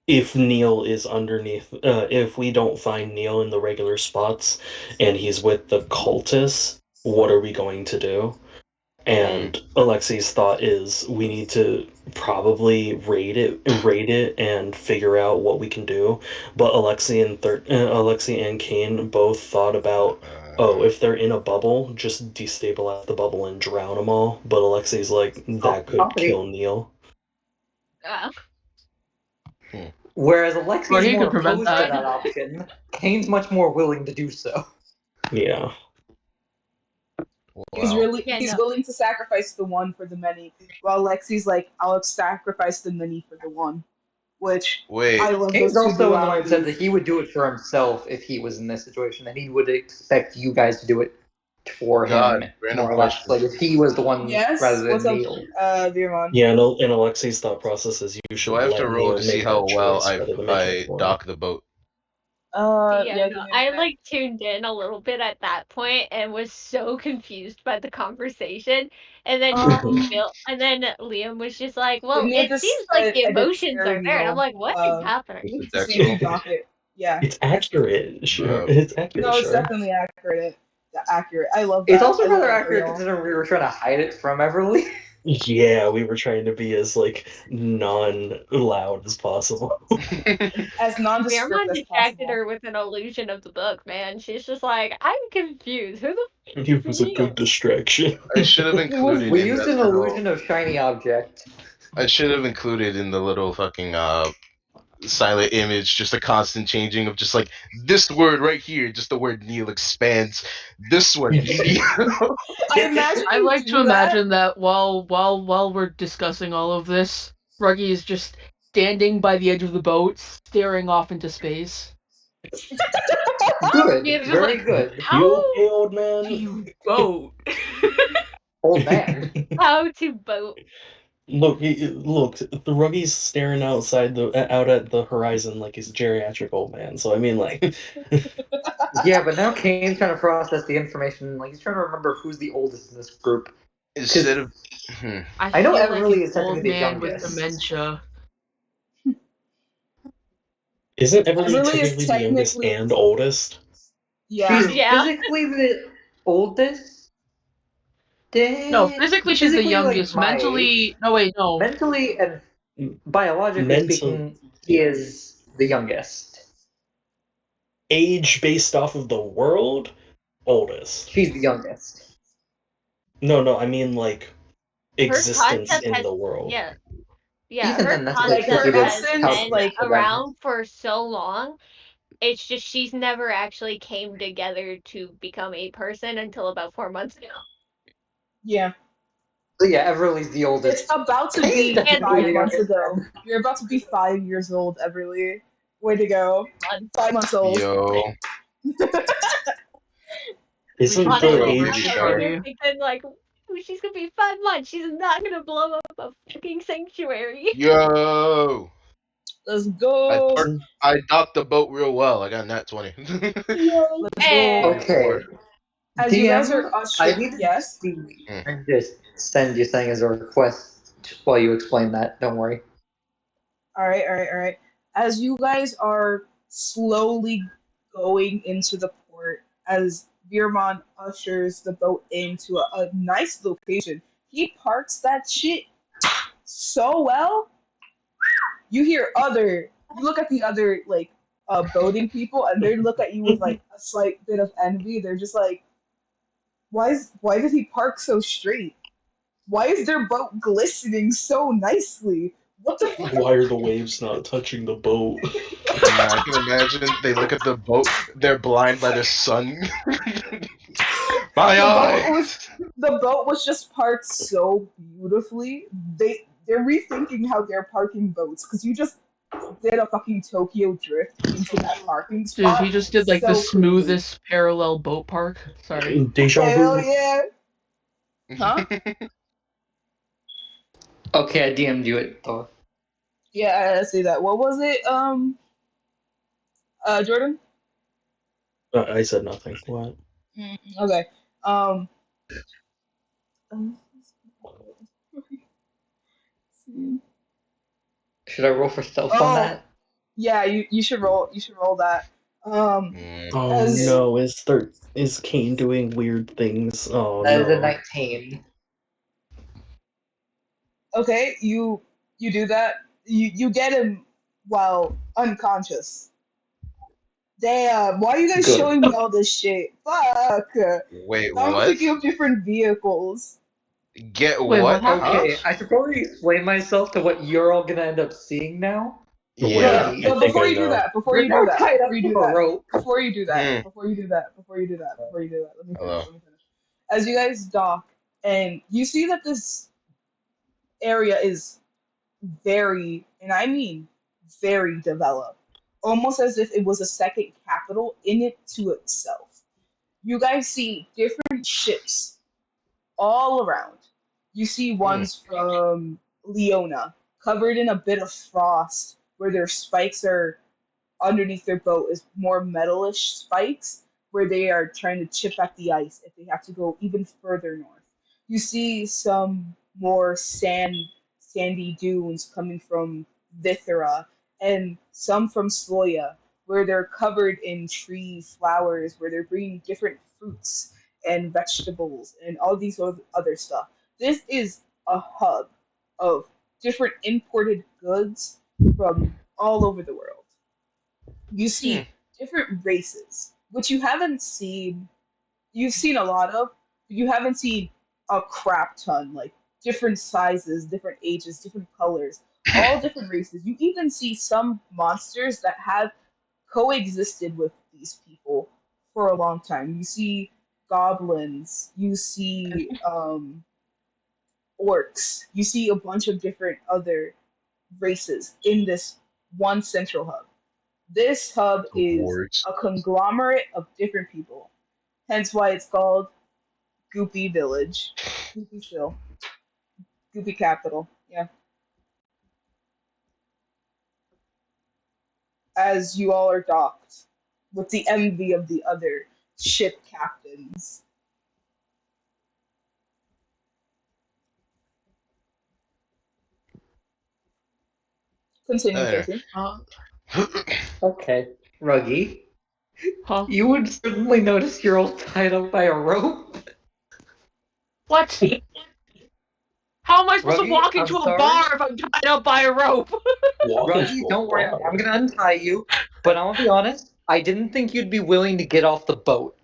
if Neil is underneath, if we don't find Neil in the regular spots and he's with the cultists, what are we going to do? And Alexi's thought is we need to probably raid it and figure out what we can do. But Alexi and Kane both thought about, if they're in a bubble, just destabilize the bubble and drown them all. But Alexi's like, that could kill Neil. Whereas Alexi's Well, he more could prevent opposed to that. that option, Kane's much more willing to do so. Yeah. Wow. Yeah, he's no. willing to sacrifice the one for the many, while Lexi's like, I'll sacrifice the many for the one. Which I Wait, love Kane's those two also in the mindset dualities. that he would do it for himself if he was in this situation, and he would expect you guys to do it for God, him, random more or less. question. Like if he was the one rather Yes, than what's up, Neil. Virmon? Yeah, no, and Alexi's thought process is you Do should I have to let roll Neil to see make how that well choice rather than make it I for him. dock the boat? Yeah, Yeah, no. give me a I minute. tuned in a little bit at that point and was so confused by the conversation. And then Um, and then Liam was just like, give "Well, me it seems like the a emotions are dexterity there." And I'm roll. like, "What is happening?" It's a To dex see if roll. you dock it. Yeah. It's accurate, sure. Uh, It's accurate, No, it's sure. definitely accurate. Accurate. I love It's that. also I love rather that for accurate y'all. considering we were trying to hide it from Everly. Yeah, we were trying to be as like non-loud as possible. As nondescript Fairmont as distracted possible. her with an illusion of the book, man. She's just like, "I'm confused. Who the It was a Neil?" good distraction. I should have It was included We in used that an little. illusion of shiny object. I should have included in the little fucking silent image just a constant changing of just like this word right here, just the word Neil expands. This word Neil. I imagine I you like to do that. imagine that while we're discussing all of this, Ruggy is just standing by the edge of the boat, staring off into space. Good, Neil's just very like, good. "How You okay, old Do man? you boat? Old man. how to boat?" Look, look. The Ruggy's staring out at the horizon like he's a geriatric old man. So I mean, like, Yeah, but now Kane's trying to process the information. Like he's trying to remember who's the oldest in this group. Instead of I I know feel like Everly an is old technically the man with youngest. dementia. isn't Everly Everly is technically the youngest technically, and oldest? yeah. She's Yeah. physically the oldest. No, physically she's the Physically like youngest. my age. Mentally, no wait, no. Mentally and biologically Mental speaking, he is the youngest. age based off of the world, oldest. She's the youngest. No, I mean like Her existence concept in has the world. yeah. Yeah, Even her then, that's a bit Like tricky her concept to has essence, been calculate like for them. around for so long. It's just she's never actually came together to become a person until about 4 months ago. yeah. So yeah, Everly's the It's oldest. about to Kane's be And technically the 5 months youngest. ago. You're about to be 5 years old, Everly. Way to go. months. 5 months old. yo, We Isn't should the throw a Honestly, baby I'm age? over shower. here thinking like, "Ooh, she's gonna be 5 months. She's not gonna blow up a fucking sanctuary." Yo, Let's go. Isn't I docked the boat real well. I got nat 20. Let's go. And Okay, As you guys are DM, I ushered, need to yes. see Hmm. and just send you something as a request while you explain that. Don't worry. All right. As you guys are slowly going into the port, as Veermont ushers the boat into a nice location, he parks that shit so well. You look at the other like boating people, and they look at you with like a slight bit of envy. They're just like, why did he park so straight? Why is their boat glistening so nicely? What the fuck? why are the waves not touching the boat? Nah, I can imagine they look at the boat. They're blind by the sun. My The boat eyes. was the boat was just parked so beautifully. They're rethinking how they're parking boats because you just did a fucking Tokyo drift into that parking Dude, spot he just did like the so cleanly. smoothest parallel boat park. Sorry. Deja Hell vu. yeah! Huh? Okay, I DM'd you it though. Yeah, I see that. What was it? Jordan. I said nothing. What? Okay. Um. Should I roll for stealth on Oh that? yeah, you should roll. You should roll that. Oh As no, is Kane doing weird things? Oh That is a no. 19. okay, you do that. You get him while unconscious. Damn, why are you guys Good. showing me all this shit? Fuck. Wait, Now I'm what? thinking of different vehicles. Get Wait, what what? happened? Huh? Okay, I should probably explain myself to what you're all gonna end up seeing now. Wait, Yeah. Maybe. I No, think before I you do know. that, before We're you do now that, tied before up you to do a that, rope. before you do that, Hmm. before you do that, before you do that, before you do that, let me finish. as you guys dock, and you see that this area is very, and I mean very developed, almost as if it was a second capital in it to itself. You guys see different ships all around. You see Hmm. ones from Leona covered in a bit of frost, where their spikes are underneath their boat is more metalish spikes where they are trying to chip at the ice if they have to go even further north. You see some more sandy dunes coming from Vithera and some from Sloya where they're covered in tree flowers where they're bringing different fruits and vegetables and all these other stuff. This is a hub of different imported goods from all over the world. You Hmm. see different races, which you haven't seen. You've seen a lot of, but you haven't seen a crap ton. Like different sizes, different ages, different colors, all different races. You even see some monsters that have coexisted with these people for a long time. You see goblins. You see orcs. You see a bunch of different other races in this one central hub. This hub is Awards. a conglomerate of different people. Hence why it's called Goopy Village. Goopy Still. Goopy Capital. Yeah. As you all are docked with the envy of the other ship captains. Continue, There. 13. Okay, Ruggy, Huh? you would certainly notice you're all tied up by a rope. What? How am I supposed to Ruggy, walk I'm into a sorry. bar if I'm tied up by a rope? Walking Ruggy, to a don't worry, bar. I'm gonna untie you. But I'm gonna be honest, I didn't think you'd be willing to get off the boat.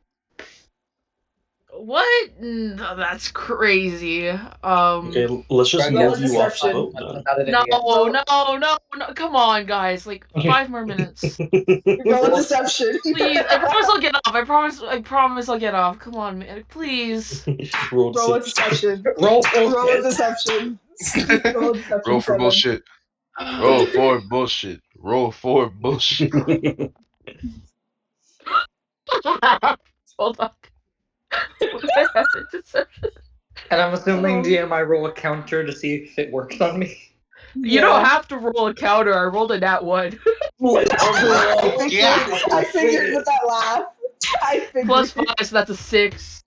What? No, that's crazy. Okay, let's just Ruggy, Roll move a I'm you off the deception. boat I'm then. not an No, idiot. Roll, no. Come on, guys. Like 5 more minutes. roll a Roll- deception. Please. I promise I'll get off. I promise I'll get off. Come on, man. Please. Roll Roll a deception. deception. Roll Roll a bullshit. deception. Roll a deception Roll for 7. bullshit. Roll for bullshit. Roll for bullshit. Hold on. What the heck? Deception. And I'm assuming Oh. DM I roll a counter to see if it works on me. You don't Yeah. have to roll a counter. I rolled a nat 1. Let's go. Yeah. I figured with that laugh. I figured. Plus 5, so that's a 6.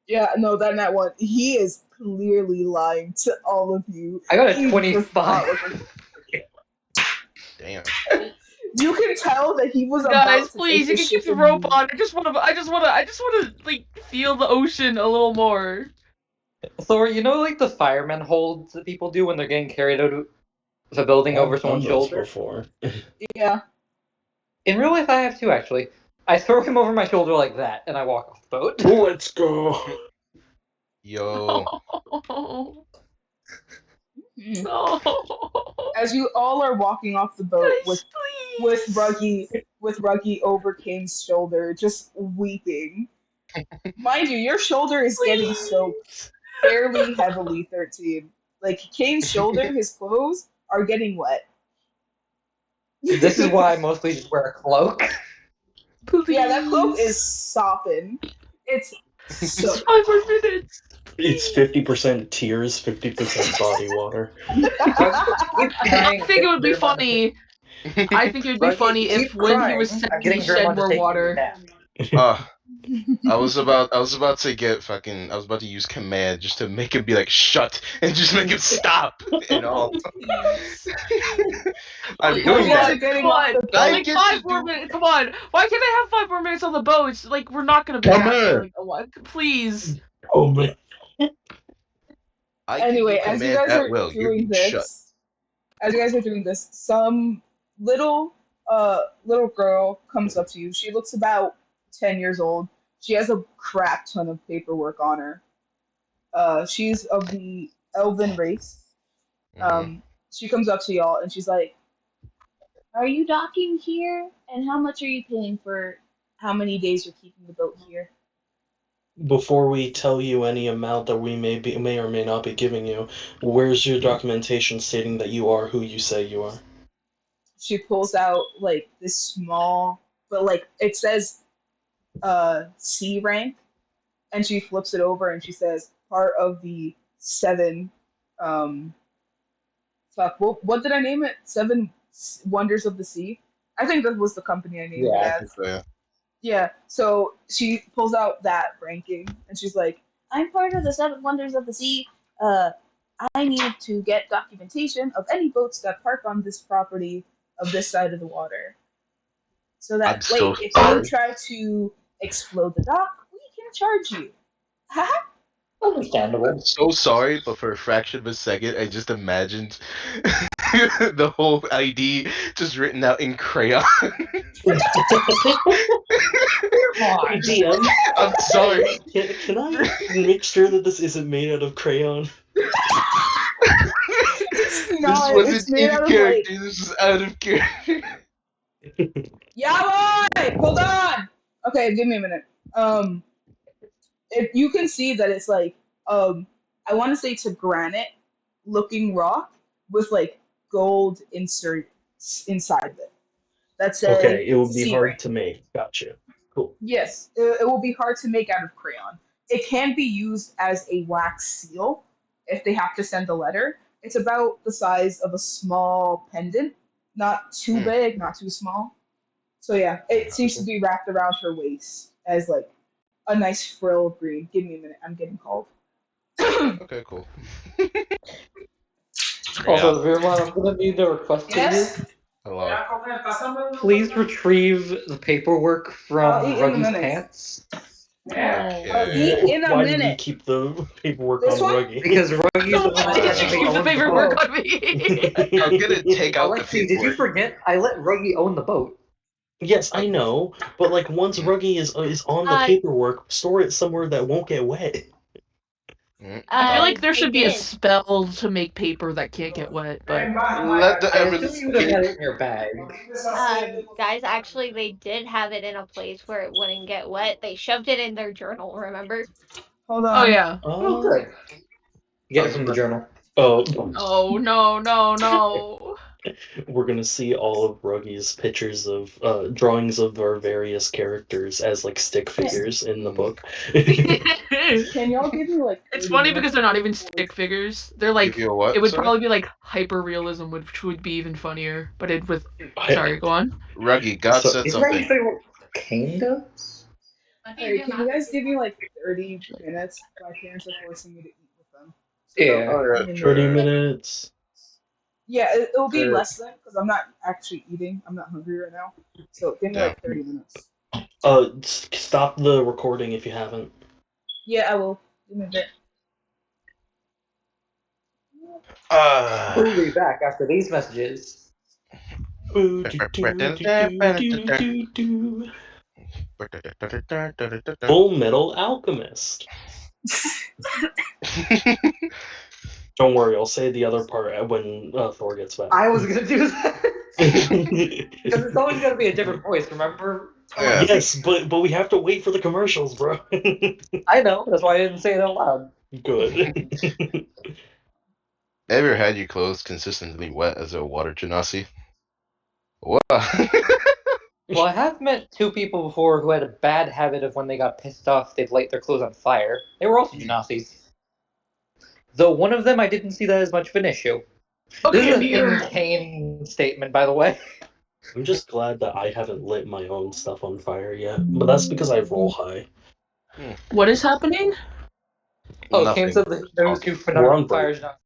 Yeah, no, that nat one. He is clearly lying to all of you. I got a He does not 25. look like- Damn. You can tell that he was Guys, about to please, take you the can keep ship the and rope leave. on. I just wanna like feel the ocean a little more. So, you know, like the fireman holds that people do when they're getting carried out of a building over I've done someone's those shoulder? before. Yeah. In real life, I have too, actually. I throw him over my shoulder like that, and I walk off the boat. Let's go. Yo. Oh, Mhm. no. As you all are walking off the boat Guys, with please. Ruggy over Kane's shoulder, just weeping. Mind you, your shoulder is getting soaked Please. fairly heavily, 13. Like Kane's shoulder, his clothes are getting wet. This is why I mostly just wear a cloak. Please. Yeah, that cloak is sopping. It's Just soaked. 5 more minutes. It's 50% tears, 50% body water. Keep crying. I think it would be Grim on- funny. I think it would be Ruggy, funny keep if when he was crying. I'm sad, he getting Grim shed on to more take you water. nap. I was about to get fucking. I was about to use command just to make him be like shut and just make him stop and all. Please. I'm You doing guys that. are getting Come off on. the I boat. Like get 5 to more do. minutes. Come on. Why can't I have 5 more minutes on the boat? It's like we're not gonna be Come happy. here. Like what? Please. Oh man. I can Anyway, do as you command guys at are will. You're doing being shut. this, some little girl comes up to you. She looks about 10 years old. She has a crap ton of paperwork on her. She's of the elven race. Mhm. She comes up to y'all and she's like, "Are you docking here? And how much are you paying for how many days you're keeping the boat here?" before we tell you any amount that we may or may not be giving you, where's your documentation stating that you are who you say you are? She pulls out like this small, but like it says C rank, and she flips it over and she says part of the seven. Um, fuck, what did I name it? Seven Wonders of the Sea. I think that was the company I named it Yeah. as. So, yeah. Yeah, so she pulls out that ranking and she's like, I'm part of the Seven Wonders of the Sea. Uh, I need to get documentation of any boats that park on this property of this side of the water. So I'm that, so like, if you sorry. try to explode the dock, we can charge you. Haha. I'm Understandable. so sorry, but for a fraction of a second, I just imagined the whole ID just written out in crayon. Come DM, I'm sorry. can I make sure that this isn't made out of crayon? It's This not. It's wasn't made in out of, like, character. This is out of character. yeah, boy! Hold on! Okay, give me a minute. If you can see that it's like, I want to say it's a granite looking rock with like gold insert inside of it that says Okay, it would be C hard rank. to make. Gotcha. Cool. Yes, it will be hard to make out of crayon. It can be used as a wax seal if they have to send a letter. It's about the size of a small pendant, not too Hmm. big, not too small. So yeah, it seems to be wrapped around her waist as like a nice frill of green. Give me a minute, I'm getting called. Okay, cool. Also, Crayon. Vermont, I'm gonna need a request of you. Yes? Hello. Please retrieve the paperwork I'll from eat in a Ruggy's minute. pants. I'll eat Okay. in a Why did we minute. keep the paperwork This on one? Ruggy? Because Ruggy's the So one why that did you technically keep the owns the paperwork boat. Oh. on me? I'm gonna take out the Alexi, did you paperwork. forget? I let Ruggy own the boat. Yes, I know, but like once Mm, Ruggy is on the Uh, paperwork, store it somewhere that won't get wet. I feel like there they should be a did. spell to make paper that can't get wet, but Let the I assume evidence you would have speak. had it in your bag. Guys, actually, they did have it in a place where it wouldn't get wet. They shoved it in their journal, remember? Hold oh on. yeah. Oh, Uh, good. I Get it was from the about journal. oh, Oh no, no, no. we're gonna see all of Ruggy's pictures of drawings of our various characters as like stick figures in the book. Can y'all give me like It's 30 funny minutes because they're not here? even Before... stick figures. They're give like you a it what, would sorry? probably be like hyper realism, which would be even funnier. But it with I, sorry, go on. Ruggy, God so said Isn't that something. usually what cane does? Alright, can you guys give me like 30 minutes? My parents are forcing me to eat with them. So, Yeah. Alright, give me a minute. 30 sure. minutes. Yeah, it'll be Sure. less than because I'm not actually eating. I'm not hungry right now. So, give me Damn. like 30 minutes. Stop the recording if you haven't. Yeah, I will. Give me a bit. We'll be back after these messages. Boo, do, do, do, do, do, do, do. Full Metal Alchemist. Don't worry, I'll say the other part when Thor gets back. I was gonna do that. Because it's always gonna be a different voice, remember? Yeah. Yes, but we have to wait for the commercials, bro. I know, that's why I didn't say it out loud. Good. Ever had your clothes consistently wet as a water genasi? What? Well, I have met two people before who had a bad habit of when they got pissed off, they'd light their clothes on fire. They were also Genazis. Though one of them, I didn't see that as much of an issue. This Okay, is an Amir. in-cane statement, by the way. I'm just glad that I haven't lit my own stuff on fire yet, but that's because I roll high. What is happening? Oh, Nothing. Cam said that those who put We're out on break. fires not